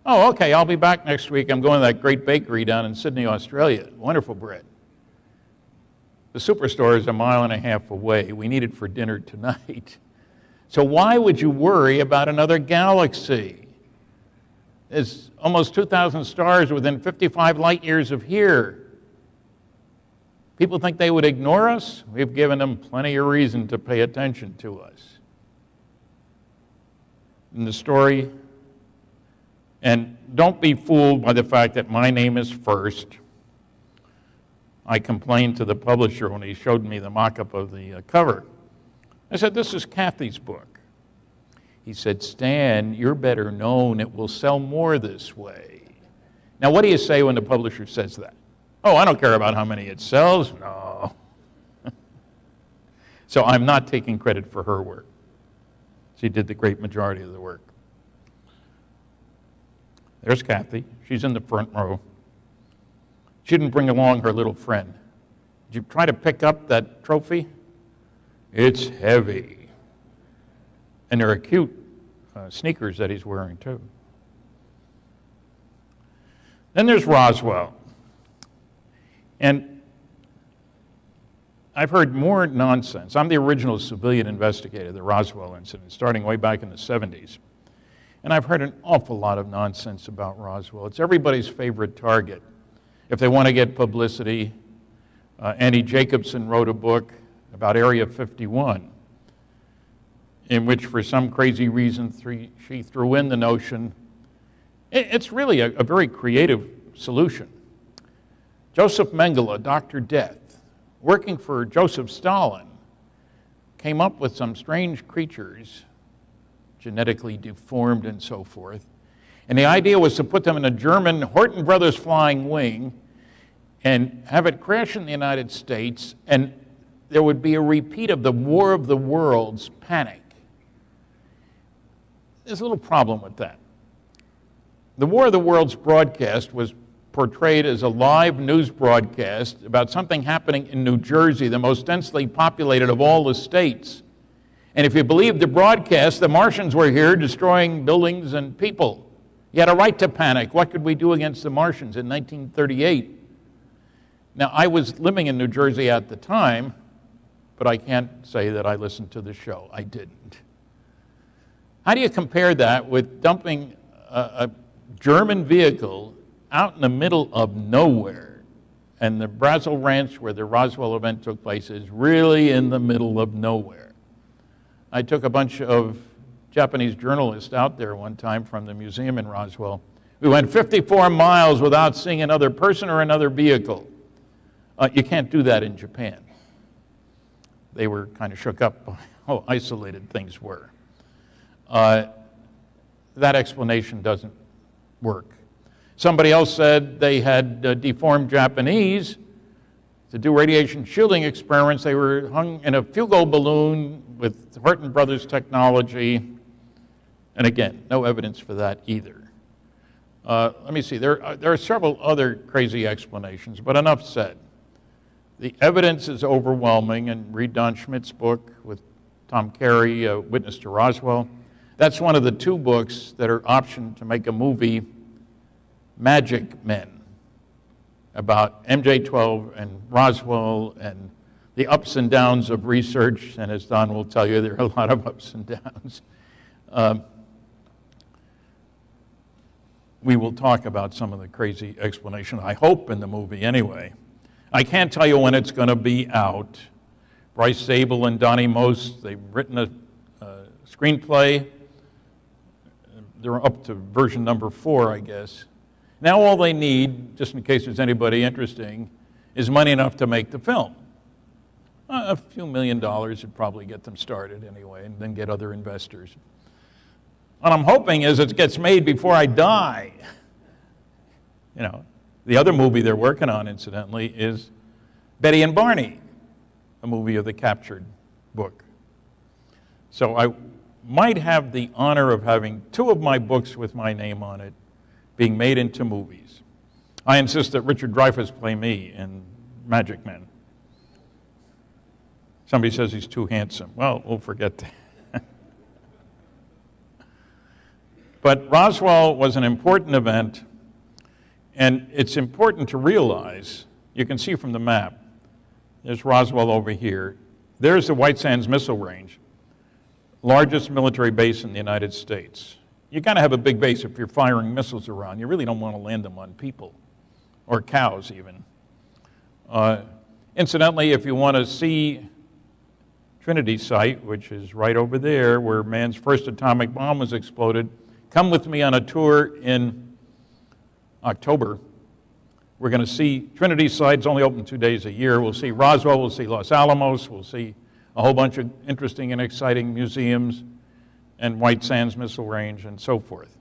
Oh, okay, I'll be back next week. I'm going to that great bakery down in Sydney, Australia. Wonderful bread. The superstore is 1.5 miles away. We need it for dinner tonight. So why would you worry about another galaxy? There's almost 2,000 stars within 55 light years of here. People think they would ignore us? We've given them plenty of reason to pay attention to us. In the story, and don't be fooled by the fact that my name is first. I complained to the publisher when he showed me the mock-up of the cover. I said, this is Kathy's book. He said, Stan, you're better known. It will sell more this way. Now, what do you say when the publisher says that? Oh, I don't care about how many it sells. No. So I'm not taking credit for her work. She did the great majority of the work. There's Kathy. She's in the front row. She didn't bring along her little friend. Did you try to pick up that trophy? It's heavy. And there are cute sneakers that he's wearing, too. Then there's Roswell. And I've heard more nonsense. I'm the original civilian investigator of the Roswell incident, starting way back in the 70s. And I've heard an awful lot of nonsense about Roswell. It's everybody's favorite target. if they want to get publicity. Annie Jacobson wrote a book about Area 51, in which for some crazy reason she threw in the notion. It's really a very creative solution. Joseph Mengele, Dr. Death, working for Joseph Stalin, came up with some strange creatures, genetically deformed and so forth. And the idea was to put them in a German Horton Brothers flying wing and have it crash in the United States, and there would be a repeat of the War of the Worlds panic. There's a little problem with that. The War of the Worlds broadcast was portrayed as a live news broadcast about something happening in New Jersey, the most densely populated of all the states. And if you believed the broadcast, the Martians were here destroying buildings and people. You had a right to panic. What could we do against the Martians in 1938? Now, I was living in New Jersey at the time, but I can't say that I listened to the show. I didn't. How do you compare that with dumping a German vehicle out in the middle of nowhere? And the Brazel Ranch, where the Roswell event took place, is really in the middle of nowhere. I took a bunch of Japanese journalists out there one time from the museum in Roswell. We went 54 miles without seeing another person or another vehicle. You can't do that in Japan. They were kind of shook up by how isolated things were. That explanation doesn't work. Somebody else said they had deformed Japanese to do radiation shielding experiments. They were hung in a fugal balloon with Horton Brothers technology. And again, no evidence for that either. Let me see, there are several other crazy explanations, but enough said. The evidence is overwhelming, and read Don Schmidt's book with Tom Carey, Witness to Roswell. That's one of the two books that are optioned to make a movie, Magic Men, about MJ-12 and Roswell and the ups and downs of research. And as Don will tell you, there are a lot of ups and downs. We will talk about some of the crazy explanation, I hope, in the movie anyway. I can't tell you when it's going to be out. Bryce Zabel and Donnie Most, they've written a screenplay. They're up to version number 4, I guess. Now all they need, just in case there's anybody interesting, is money enough to make the film. A few $1 million would probably get them started anyway, and then get other investors. What I'm hoping is it gets made before I die. You know, the other movie they're working on, incidentally, is Betty and Barney, a movie of the captured book. So I might have the honor of having 2 of my books with my name on it being made into movies. I insist that Richard Dreyfuss play me in Magic Men. Somebody says he's too handsome. Well, we'll forget that. But Roswell was an important event, and it's important to realize, you can see from the map, there's Roswell over here. There's the White Sands Missile Range, largest military base in the United States. You got to have a big base if you're firing missiles around. You really don't want to land them on people, or cows even. Incidentally, if you want to see Trinity Site, which is right over there where man's first atomic bomb was exploded, come with me on a tour in October. We're going to see Trinity Site. It's only open 2 days a year. We'll see Roswell, we'll see Los Alamos, we'll see a whole bunch of interesting and exciting museums and White Sands Missile Range and so forth.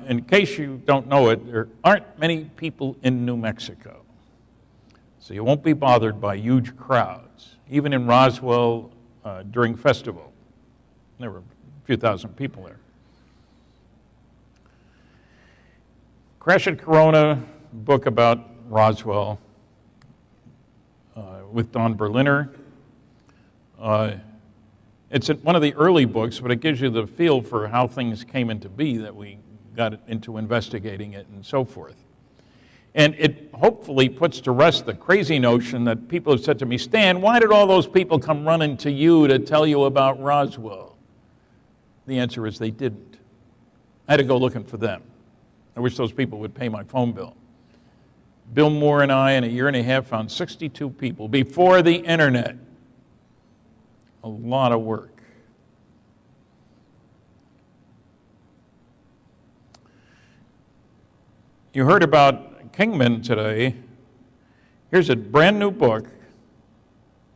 In case you don't know it, there aren't many people in New Mexico. So you won't be bothered by huge crowds. Even in Roswell during festival, there were a few thousand people there. Crash at Corona, book about Roswell with Don Berliner. It's one of the early books, but it gives you the feel for how things came into be that we got into investigating it and so forth. And it hopefully puts to rest the crazy notion that people have said to me, Stan, why did all those people come running to you to tell you about Roswell? The answer is they didn't. I had to go looking for them. I wish those people would pay my phone bill. Bill Moore and I, in a year and a half, found 62 people before the internet. A lot of work. You heard about Kingman today. Here's a brand new book,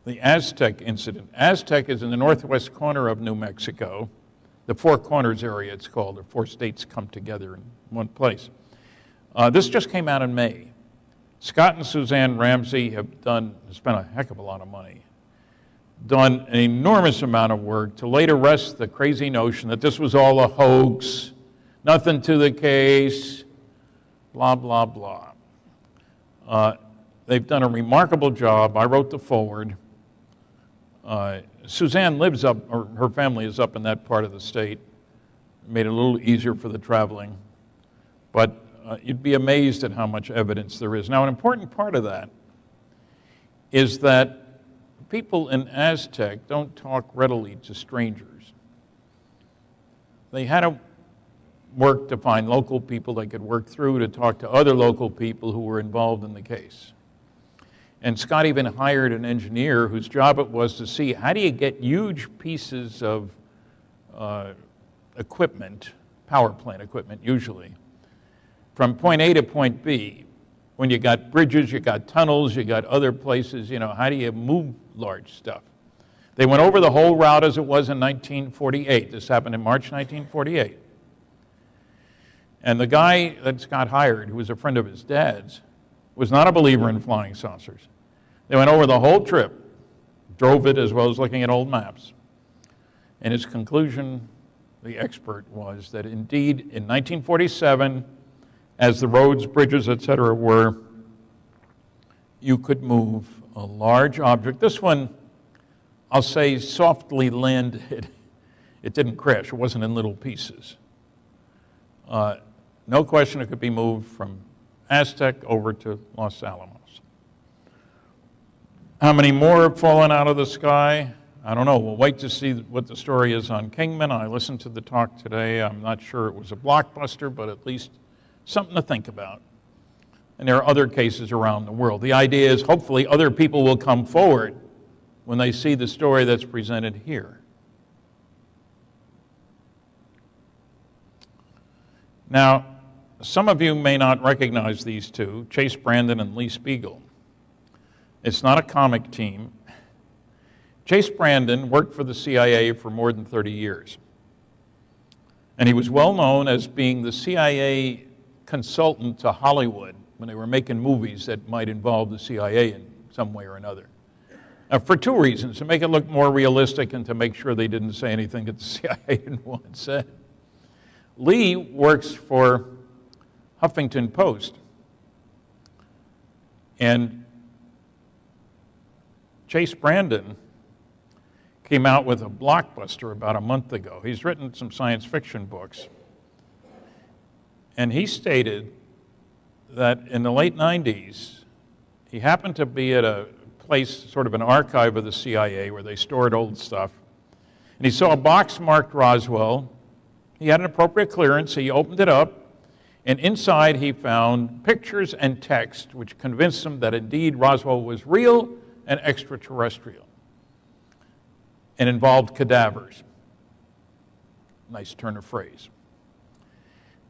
The Aztec Incident. Aztec is in the northwest corner of New Mexico. The Four Corners area, it's called. The 4 states come together in one place. This just came out in May. Scott and Suzanne Ramsey have spent a heck of a lot of money, done an enormous amount of work to lay to rest the crazy notion that this was all a hoax, nothing to the case, blah, blah, blah. They've done a remarkable job. I wrote the foreword. Suzanne lives up, or her family is up in that part of the state. It made it a little easier for the traveling. But you'd be amazed at how much evidence there is. Now, an important part of that is that people in Aztec don't talk readily to strangers. They had to work to find local people they could work through to talk to other local people who were involved in the case. And Scott even hired an engineer whose job it was to see how do you get huge pieces of equipment, power plant equipment usually, from point A to point B. When you got bridges, you got tunnels, you got other places, how do you move large stuff? They went over the whole route as it was in 1948. This happened in March 1948. And the guy that Scott hired, who was a friend of his dad's, was not a believer in flying saucers. They went over the whole trip, drove it as well as looking at old maps. And his conclusion, the expert, was that indeed in 1947, as the roads, bridges, etc. were, you could move a large object. This one, I'll say, softly landed. It didn't crash. It wasn't in little pieces. No question it could be moved from Aztec over to Los Alamos. How many more have fallen out of the sky? I don't know. We'll wait to see what the story is on Kingman. I listened to the talk today. I'm not sure it was a blockbuster, but at least something to think about. And there are other cases around the world. The idea is hopefully other people will come forward when they see the story that's presented here. Now, some of you may not recognize these two, Chase Brandon and Lee Spiegel. It's not a comic team. Chase Brandon worked for the CIA for more than 30 years. And he was well known as being the CIA consultant to Hollywood when they were making movies that might involve the CIA in some way or another. For two reasons: to make it look more realistic and to make sure they didn't say anything that the CIA didn't want said. Lee works for Huffington Post. And Chase Brandon came out with a blockbuster about a month ago. He's written some science fiction books. And he stated that in the late 90s, he happened to be at a place, sort of an archive of the CIA where they stored old stuff. And he saw a box marked Roswell. He had an appropriate clearance. He opened it up. And inside he found pictures and text which convinced him that indeed Roswell was real and extraterrestrial and involved cadavers. Nice turn of phrase.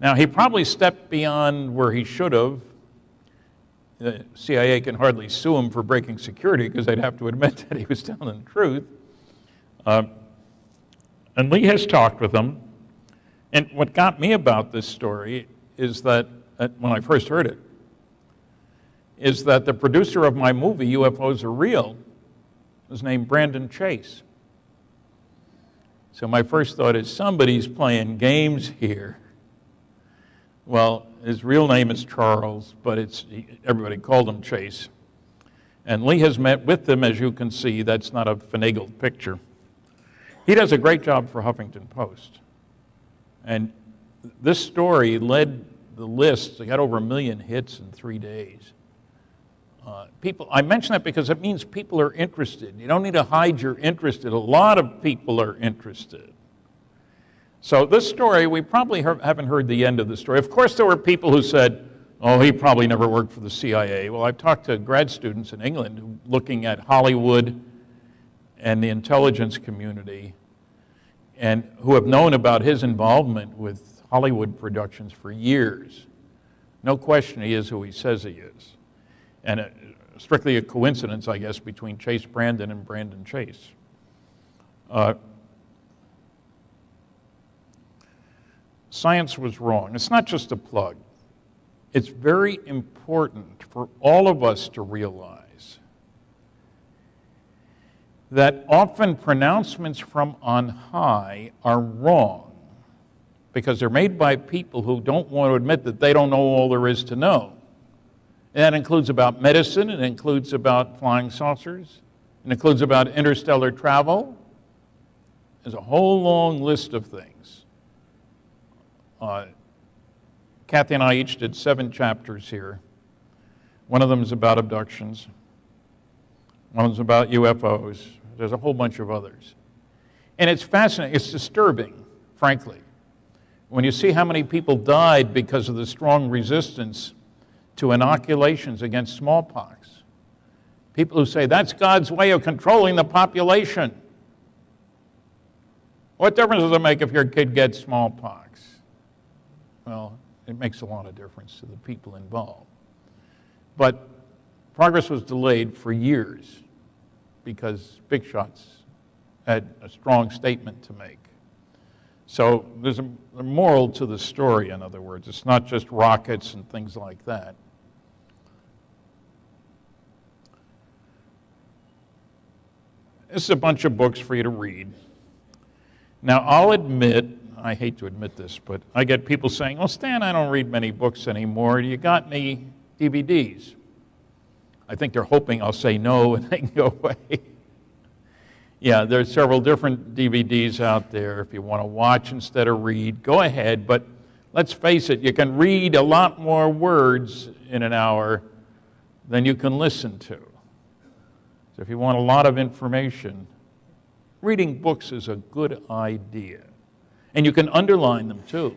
Now, he probably stepped beyond where he should have. The CIA can hardly sue him for breaking security because they'd have to admit that he was telling the truth. And Lee has talked with him. And what got me about this story is that, when I first heard it, is that the producer of my movie, UFO'S Are Real, was named Brandon Chase. So my first thought is, somebody's playing games here. Well, his real name is Charles, but everybody called him Chase. And Lee has met with them, as you can see. That's not a finagled picture. He does a great job for Huffington Post. And this story led the list. They got over 1 million hits in 3 days. I mention that because it means people are interested. You don't need to hide you're interested. A lot of people are interested. So this story, we probably haven't heard the end of the story. Of course, there were people who said, Oh, he probably never worked for the CIA. Well, I've talked to grad students in England looking at Hollywood and the intelligence community, and who have known about his involvement with Hollywood productions for years. No question he is who he says he is. And strictly a coincidence, I guess, between Chase Brandon and Brandon Chase. Science was wrong. It's not just a plug. It's very important for all of us to realize that often pronouncements from on high are wrong because they're made by people who don't want to admit that they don't know all there is to know. And that includes about medicine, it includes about flying saucers, it includes about interstellar travel. There's a whole long list of things. Kathy and I each did 7 chapters here. One of them is about abductions. One of them is about UFOs. There's a whole bunch of others. And it's fascinating. It's disturbing, frankly, when you see how many people died because of the strong resistance to inoculations against smallpox. People who say, that's God's way of controlling the population. What difference does it make if your kid gets smallpox? Well, it makes a lot of difference to the people involved. But progress was delayed for years because big shots had a strong statement to make. So there's a moral to the story, in other words. It's not just rockets and things like that. This is a bunch of books for you to read. Now, I'll admit, I hate to admit this, but I get people saying, well, Stan, I don't read many books anymore. You got any DVDs? I think they're hoping I'll say no and they can go away. Yeah, there's several different DVDs out there. If you want to watch instead of read, go ahead. But let's face it, you can read a lot more words in an hour than you can listen to. So if you want a lot of information, reading books is a good idea. And you can underline them too.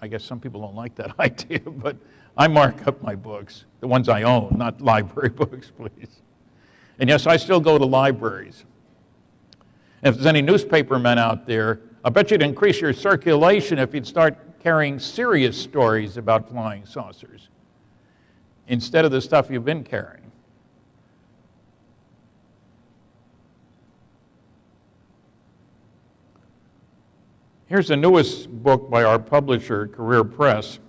I guess some people don't like that idea, but I mark up my books, the ones I own, not library books, please. And yes, I still go to libraries. And if there's any newspaper men out there, I bet you'd increase your circulation if you'd start carrying serious stories about flying saucers instead of the stuff you've been carrying. Here's the newest book by our publisher, Career Press.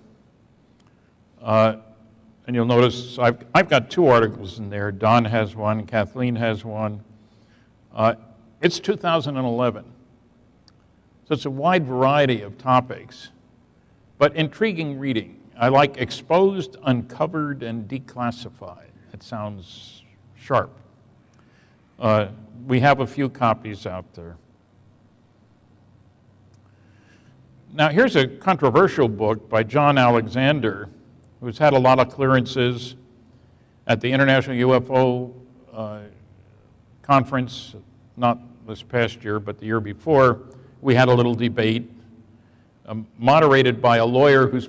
And you'll notice I've got 2 articles in there. Don has one, Kathleen has one. It's 2011. So it's a wide variety of topics, but intriguing reading. I like exposed, uncovered, and declassified. It sounds sharp. We have a few copies out there. Now, here's a controversial book by John Alexander, who's had a lot of clearances at the International UFO Conference, not this past year, but the year before. We had a little debate, moderated by a lawyer who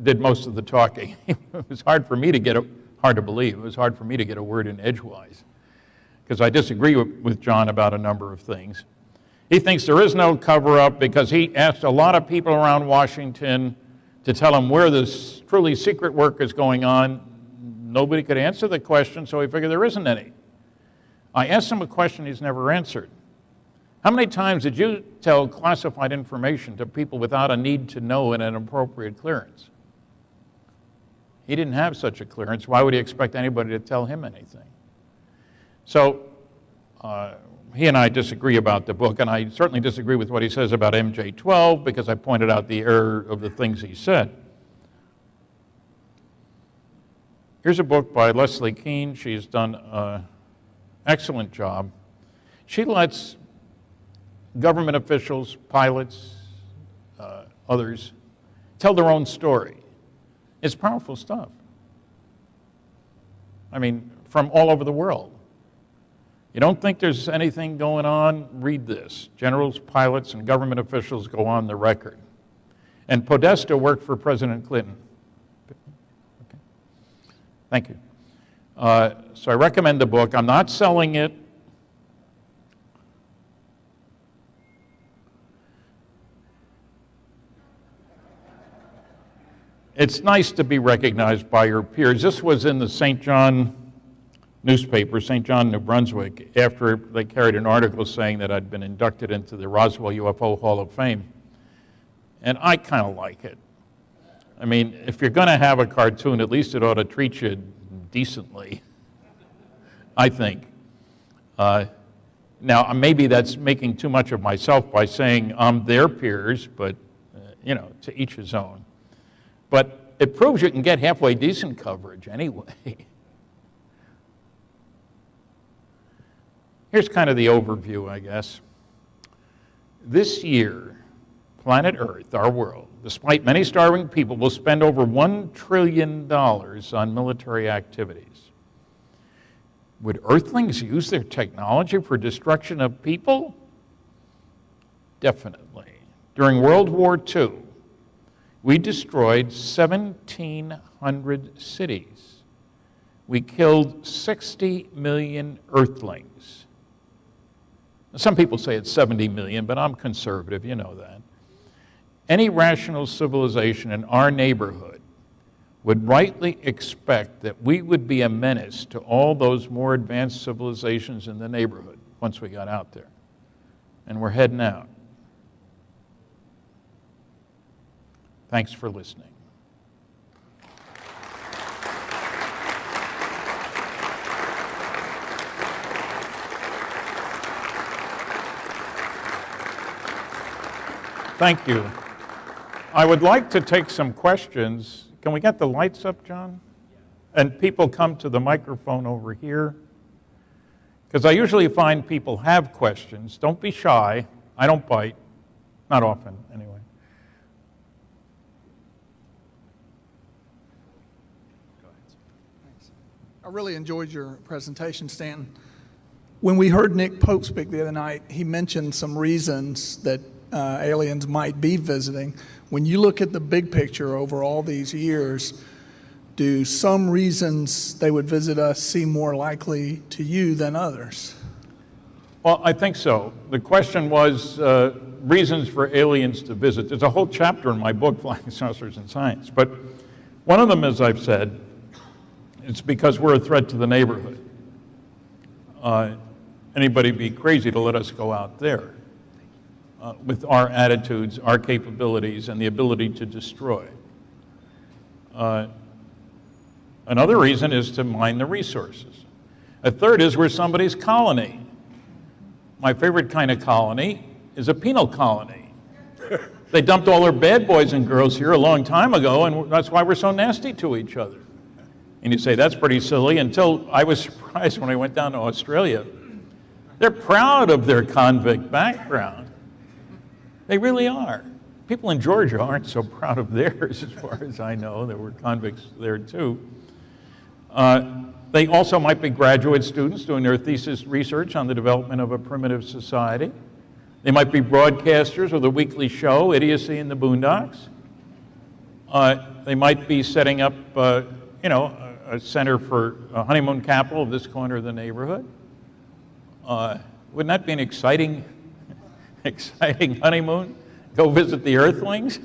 did most of the talking. It was hard for me to get hard to believe, it was hard for me to get a word in edgewise, because I disagree with John about a number of things. He thinks there is no cover-up because he asked a lot of people around Washington to tell him where this truly secret work is going on. Nobody could answer the question, so he figured there isn't any. I asked him a question he's never answered. How many times did you tell classified information to people without a need to know and an appropriate clearance? He didn't have such a clearance. Why would he expect anybody to tell him anything? So he and I disagree about the book, and I certainly disagree with what he says about MJ-12 because I pointed out the error of the things he said. Here's a book by Leslie Kean. She's done an excellent job. She lets government officials, pilots, others, tell their own story. It's powerful stuff. I mean, from all over the world. You don't think there's anything going on? Read this. Generals, pilots, and government officials go on the record. And Podesta worked for President Clinton. Thank you. So I recommend the book. I'm not selling it. It's nice to be recognized by your peers. This was in the St. John newspaper, St. John, New Brunswick, after they carried an article saying that I'd been inducted into the Roswell UFO Hall of Fame. And I kind of like it. I mean, if you're going to have a cartoon, at least it ought to treat you decently, I think. Now, maybe that's making too much of myself by saying I'm their peers, but, you know, to each his own. But it proves you can get halfway decent coverage anyway. Here's kind of the overview, I guess. This year, planet Earth, our world, despite many starving people, will spend over $1 trillion on military activities. Would Earthlings use their technology for destruction of people? Definitely. During World War II, we destroyed 1,700 cities. We killed 60 million Earthlings. Some people say it's 70 million, but I'm conservative, you know that. Any rational civilization in our neighborhood would rightly expect that we would be a menace to all those more advanced civilizations in the neighborhood once we got out there. And we're heading out. Thanks for listening. Thank you. I would like to take some questions. Can we get the lights up, John? And people come to the microphone over here. Because I usually find people have questions. Don't be shy. I don't bite. Not often, anyway. I really enjoyed your presentation, Stanton. When we heard Nick Pope speak the other night, he mentioned some reasons that aliens might be visiting. When you look at the big picture over all these years, do some reasons they would visit us seem more likely to you than others? Well, I think so. The question was reasons for aliens to visit. There's a whole chapter in my book, Flying Saucers and Science. But one of them, as I've said, it's because we're a threat to the neighborhood. Anybody be crazy to let us go out there with our attitudes, our capabilities, and the ability to destroy. Another reason is to mine the resources. A third is we're somebody's colony. My favorite kind of colony is a penal colony. They dumped all their bad boys and girls here a long time ago, and that's why we're so nasty to each other. And you say, that's pretty silly, until I was surprised when I went down to Australia. They're proud of their convict background. They really are. People in Georgia aren't so proud of theirs, as far as I know. There were convicts there, too. They also might be graduate students doing their thesis research on the development of a primitive society. They might be broadcasters with a weekly show, Idiocy in the Boondocks. They might be setting up, a center for a honeymoon capital of this corner of the neighborhood. Wouldn't that be an exciting honeymoon? Go visit the Earthlings?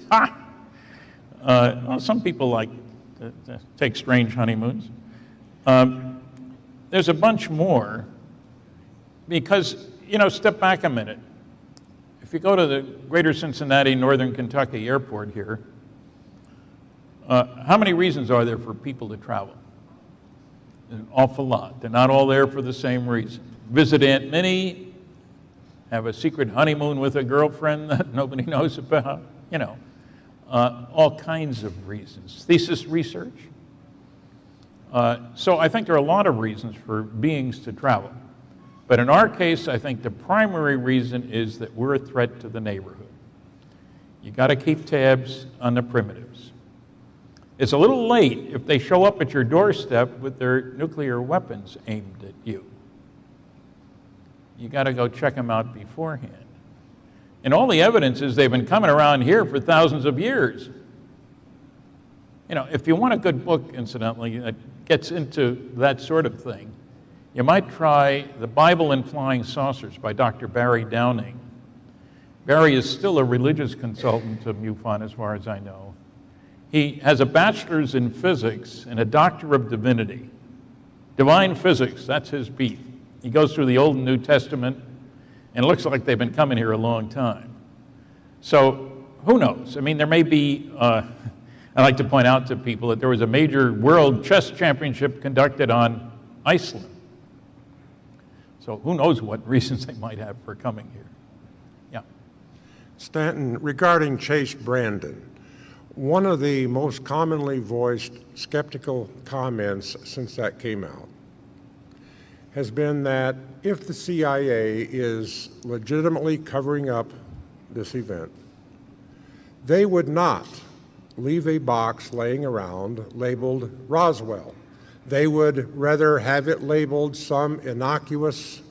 Well, some people like to take strange honeymoons. There's a bunch more because, step back a minute. If you go to the Greater Cincinnati, Northern Kentucky airport here, how many reasons are there for people to travel? An awful lot. They're not all there for the same reason. Visit Aunt Minnie, have a secret honeymoon with a girlfriend that nobody knows about, all kinds of reasons. Thesis research. So I think there are a lot of reasons for beings to travel. But in our case, I think the primary reason is that we're a threat to the neighborhood. You got to keep tabs on the primitives. It's a little late if they show up at your doorstep with their nuclear weapons aimed at you. You got to go check them out beforehand. And all the evidence is they've been coming around here for thousands of years. You know, if you want a good book, incidentally, that gets into that sort of thing, you might try The Bible and Flying Saucers by Dr. Barry Downing. Barry is still a religious consultant to MUFON, as far as I know. He has a bachelor's in physics and a doctor of divinity. Divine physics, that's his beat. He goes through the Old and New Testament, and it looks like they've been coming here a long time. So who knows? I mean, there may be, I like to point out to people that there was a major world chess championship conducted on Iceland. So who knows what reasons they might have for coming here. Yeah. Stanton, regarding Chase Brandon, one of the most commonly voiced skeptical comments since that came out has been that if the CIA is legitimately covering up this event, they would not leave a box laying around labeled Roswell. They would rather have it labeled some innocuous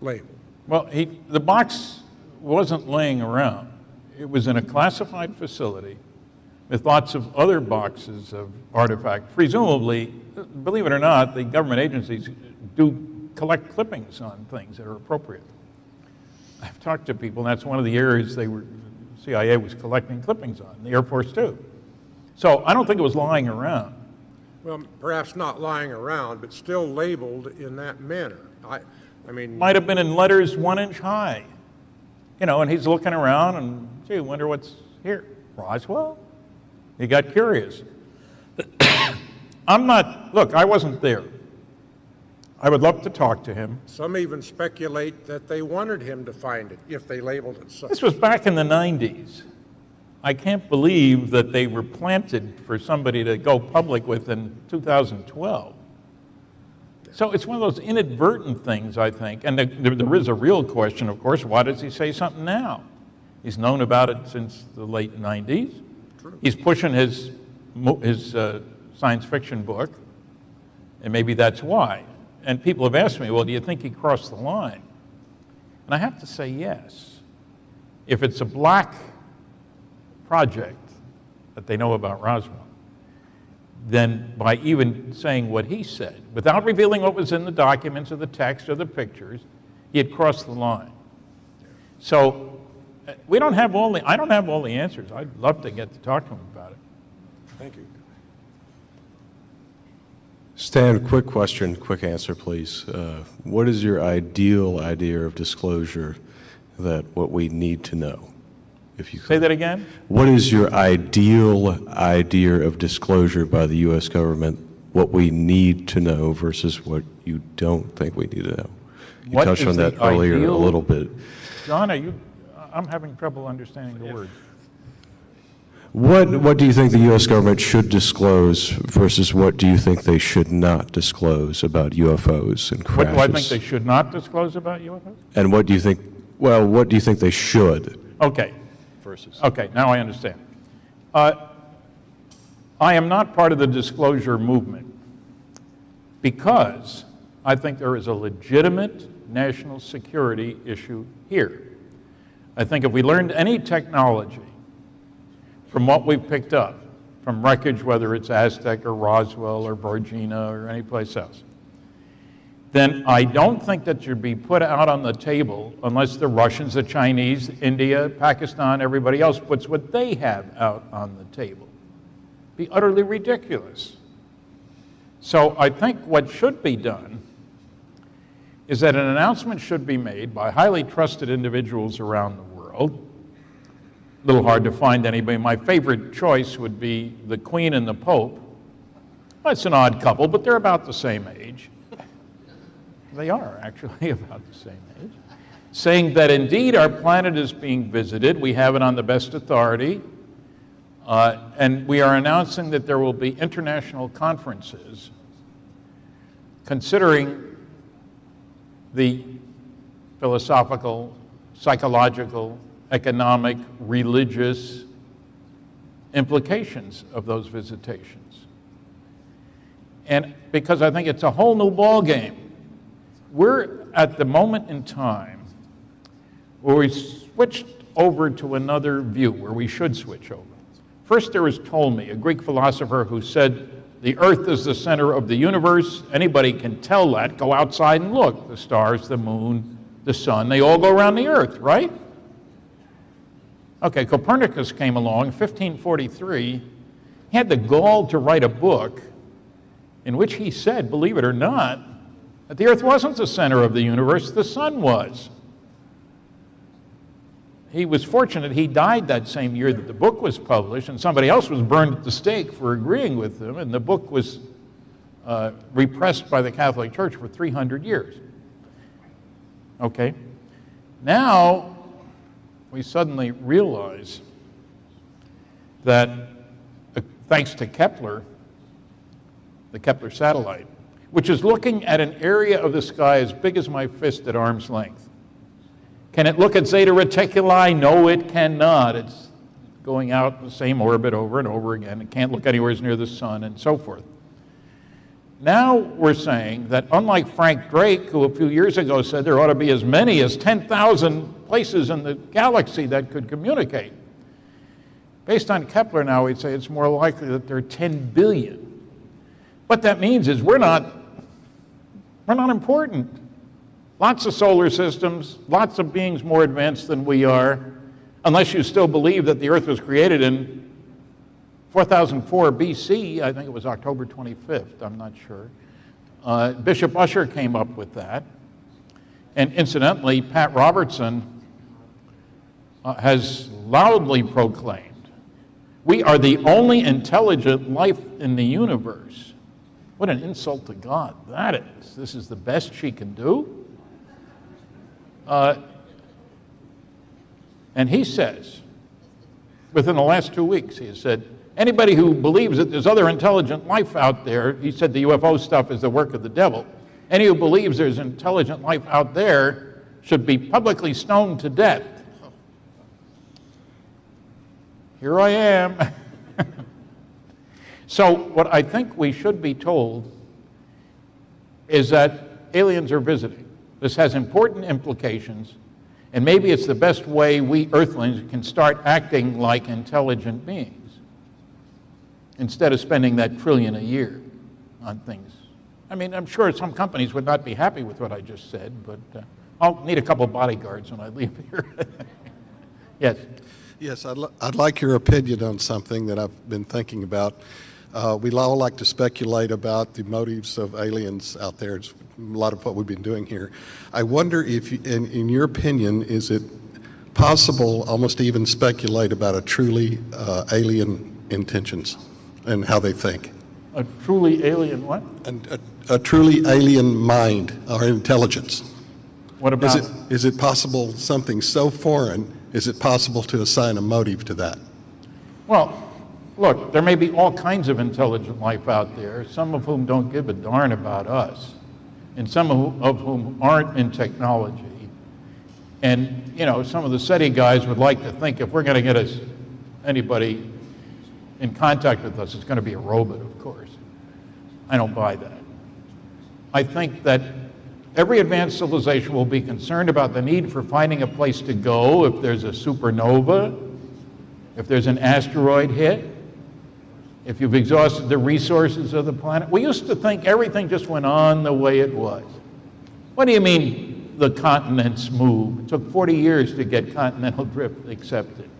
label. Well, the box wasn't laying around. It was in a classified facility with lots of other boxes of artifacts. Presumably, believe it or not, the government agencies do collect clippings on things that are appropriate. I've talked to people, and that's one of the areas CIA was collecting clippings on, the Air Force too. So I don't think it was lying around. Well, perhaps not lying around, but still labeled in that manner. I mean, might have been in letters 1 inch high, you know, and he's looking around and, gee, wonder what's here. Roswell? He got curious. Look, I wasn't there. I would love to talk to him. some even speculate that they wanted him to find it if they labeled it so. This was back in the 90s. I can't believe that they were planted for somebody to go public with in 2012. So it's one of those inadvertent things, I think. And there is a real question, of course, why does he say something now? He's known about it since the late 90s. True. He's pushing his science fiction book, and maybe that's why. And people have asked me, well, do you think he crossed the line? And I have to say yes. If it's a black project that they know about Roswell, then by even saying what he said, without revealing what was in the documents or the text or the pictures, he had crossed the line. So I don't have all the answers. I'd love to get to talk to him about it. Thank you. Stan, quick question, quick answer, please. What is your ideal idea of disclosure that what we need to know? If you could. Say that again? What is your ideal idea of disclosure by the U.S. government, what we need to know versus what you don't think we need to know? You What touched is on that the earlier ideal- a little bit. John, I'm having trouble understanding the words. What do you think the U.S. government should disclose versus what do you think they should not disclose about UFOs and crashes? What do I think they should not disclose about UFOs? And what do you think, well, what do you think they should? Okay. Versus. Okay, now I understand. I am not part of the disclosure movement because I think there is a legitimate national security issue here. I think if we learned any technology from what we've picked up, from wreckage, whether it's Aztec or Roswell or Varginha or any place else, then I don't think that should be put out on the table unless the Russians, the Chinese, India, Pakistan, everybody else puts what they have out on the table. Be utterly ridiculous. So I think what should be done is that an announcement should be made by highly trusted individuals around the world. A little hard to find anybody. My favorite choice would be the Queen and the Pope. Well, it's an odd couple, but they're about the same age. They are actually about the same age. Saying that indeed our planet is being visited. We have it on the best authority. And we are announcing that there will be international conferences considering the philosophical, psychological, economic, religious implications of those visitations. And because I think it's a whole new ballgame. We're at the moment in time where we switched over to another view, where we should switch over. First there was Ptolemy, a Greek philosopher who said, the earth is the center of the universe. Anybody can tell that. Go outside and look. The stars, the moon, the sun, they all go around the earth, right? Okay, Copernicus came along in 1543. He had the gall to write a book in which he said, believe it or not, that the earth wasn't the center of the universe, the sun was. He was fortunate he died that same year that the book was published, and somebody else was burned at the stake for agreeing with him, and the book was repressed by the Catholic Church for 300 years. Okay? Now, we suddenly realize that thanks to Kepler, the Kepler satellite, which is looking at an area of the sky as big as my fist at arm's length. Can it look at Zeta Reticuli? No, it cannot. It's going out in the same orbit over and over again. It can't look anywhere near the sun and so forth. Now we're saying that unlike Frank Drake, who a few years ago said there ought to be as many as 10,000 places in the galaxy that could communicate, based on Kepler now we'd say it's more likely that there are 10 billion. What that means is we're not important. Lots of solar systems, lots of beings more advanced than we are, unless you still believe that the Earth was created in 4004 BC. I think it was October 25th, I'm not sure. Bishop Ussher came up with that. And incidentally, Pat Robertson has loudly proclaimed, we are the only intelligent life in the universe. What an insult to God that is. This is the best she can do. And he says, within the last 2 weeks, he has said, anybody who believes that there's other intelligent life out there, he said the UFO stuff is the work of the devil. Any who believes there's intelligent life out there should be publicly stoned to death. Here I am. So what I think we should be told is that aliens are visiting. This has important implications, and maybe it's the best way we Earthlings can start acting like intelligent beings instead of spending that $1 trillion a year on things. I mean, I'm sure some companies would not be happy with what I just said, but I'll need a couple of bodyguards when I leave here. Yes? Yes, I'd like your opinion on something that I've been thinking about. We all like to speculate about the motives of aliens out there. It's a lot of what we've been doing here. I wonder if, in your opinion, is it possible almost to even speculate about a truly alien intentions and how they think? A truly alien what? A truly alien mind or intelligence. What about? Is it possible something so foreign, is it possible to assign a motive to that? Well, look, there may be all kinds of intelligent life out there, some of whom don't give a darn about us, and some of whom aren't in technology. And, you know, some of the SETI guys would like to think if we're going to get anybody in contact with us, it's going to be a robot, of course. I don't buy that. I think that every advanced civilization will be concerned about the need for finding a place to go if there's a supernova, if there's an asteroid hit, if you've exhausted the resources of the planet. We used to think everything just went on the way it was. What do you mean the continents move? It took 40 years to get continental drift accepted.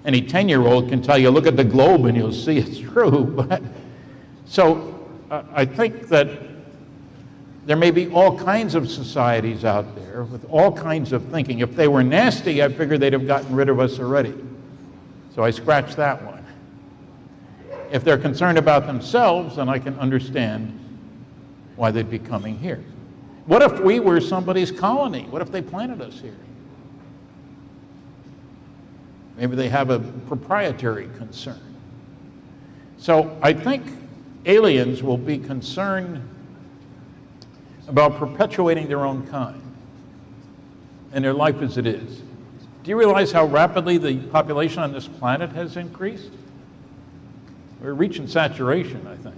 Any 10-year-old can tell you, look at the globe and you'll see it's true. But, so I think that there may be all kinds of societies out there with all kinds of thinking. If they were nasty, I figured they'd have gotten rid of us already. So I scratched that one. If they're concerned about themselves, then I can understand why they'd be coming here. What if we were somebody's colony? What if they planted us here? Maybe they have a proprietary concern. So I think aliens will be concerned about perpetuating their own kind and their life as it is. Do you realize how rapidly the population on this planet has increased? We're reaching saturation, I think.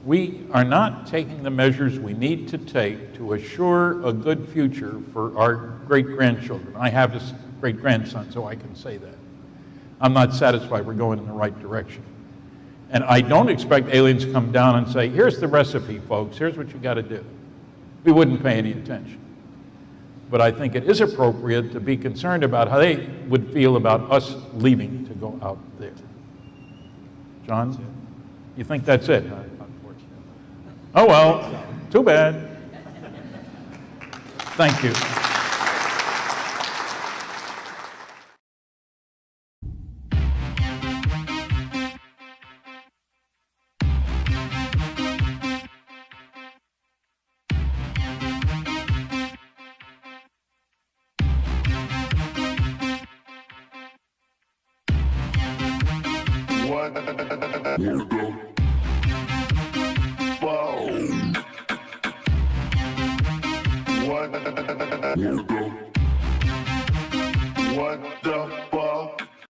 We are not taking the measures we need to take to assure a good future for our great-grandchildren. I have a great-grandson, so I can say that. I'm not satisfied we're going in the right direction. And I don't expect aliens to come down and say, here's the recipe, folks, here's what you got to do. We wouldn't pay any attention. But I think it is appropriate to be concerned about how they would feel about us leaving to go out there. John, you think that's it? Oh, well, too bad. Thank you. What the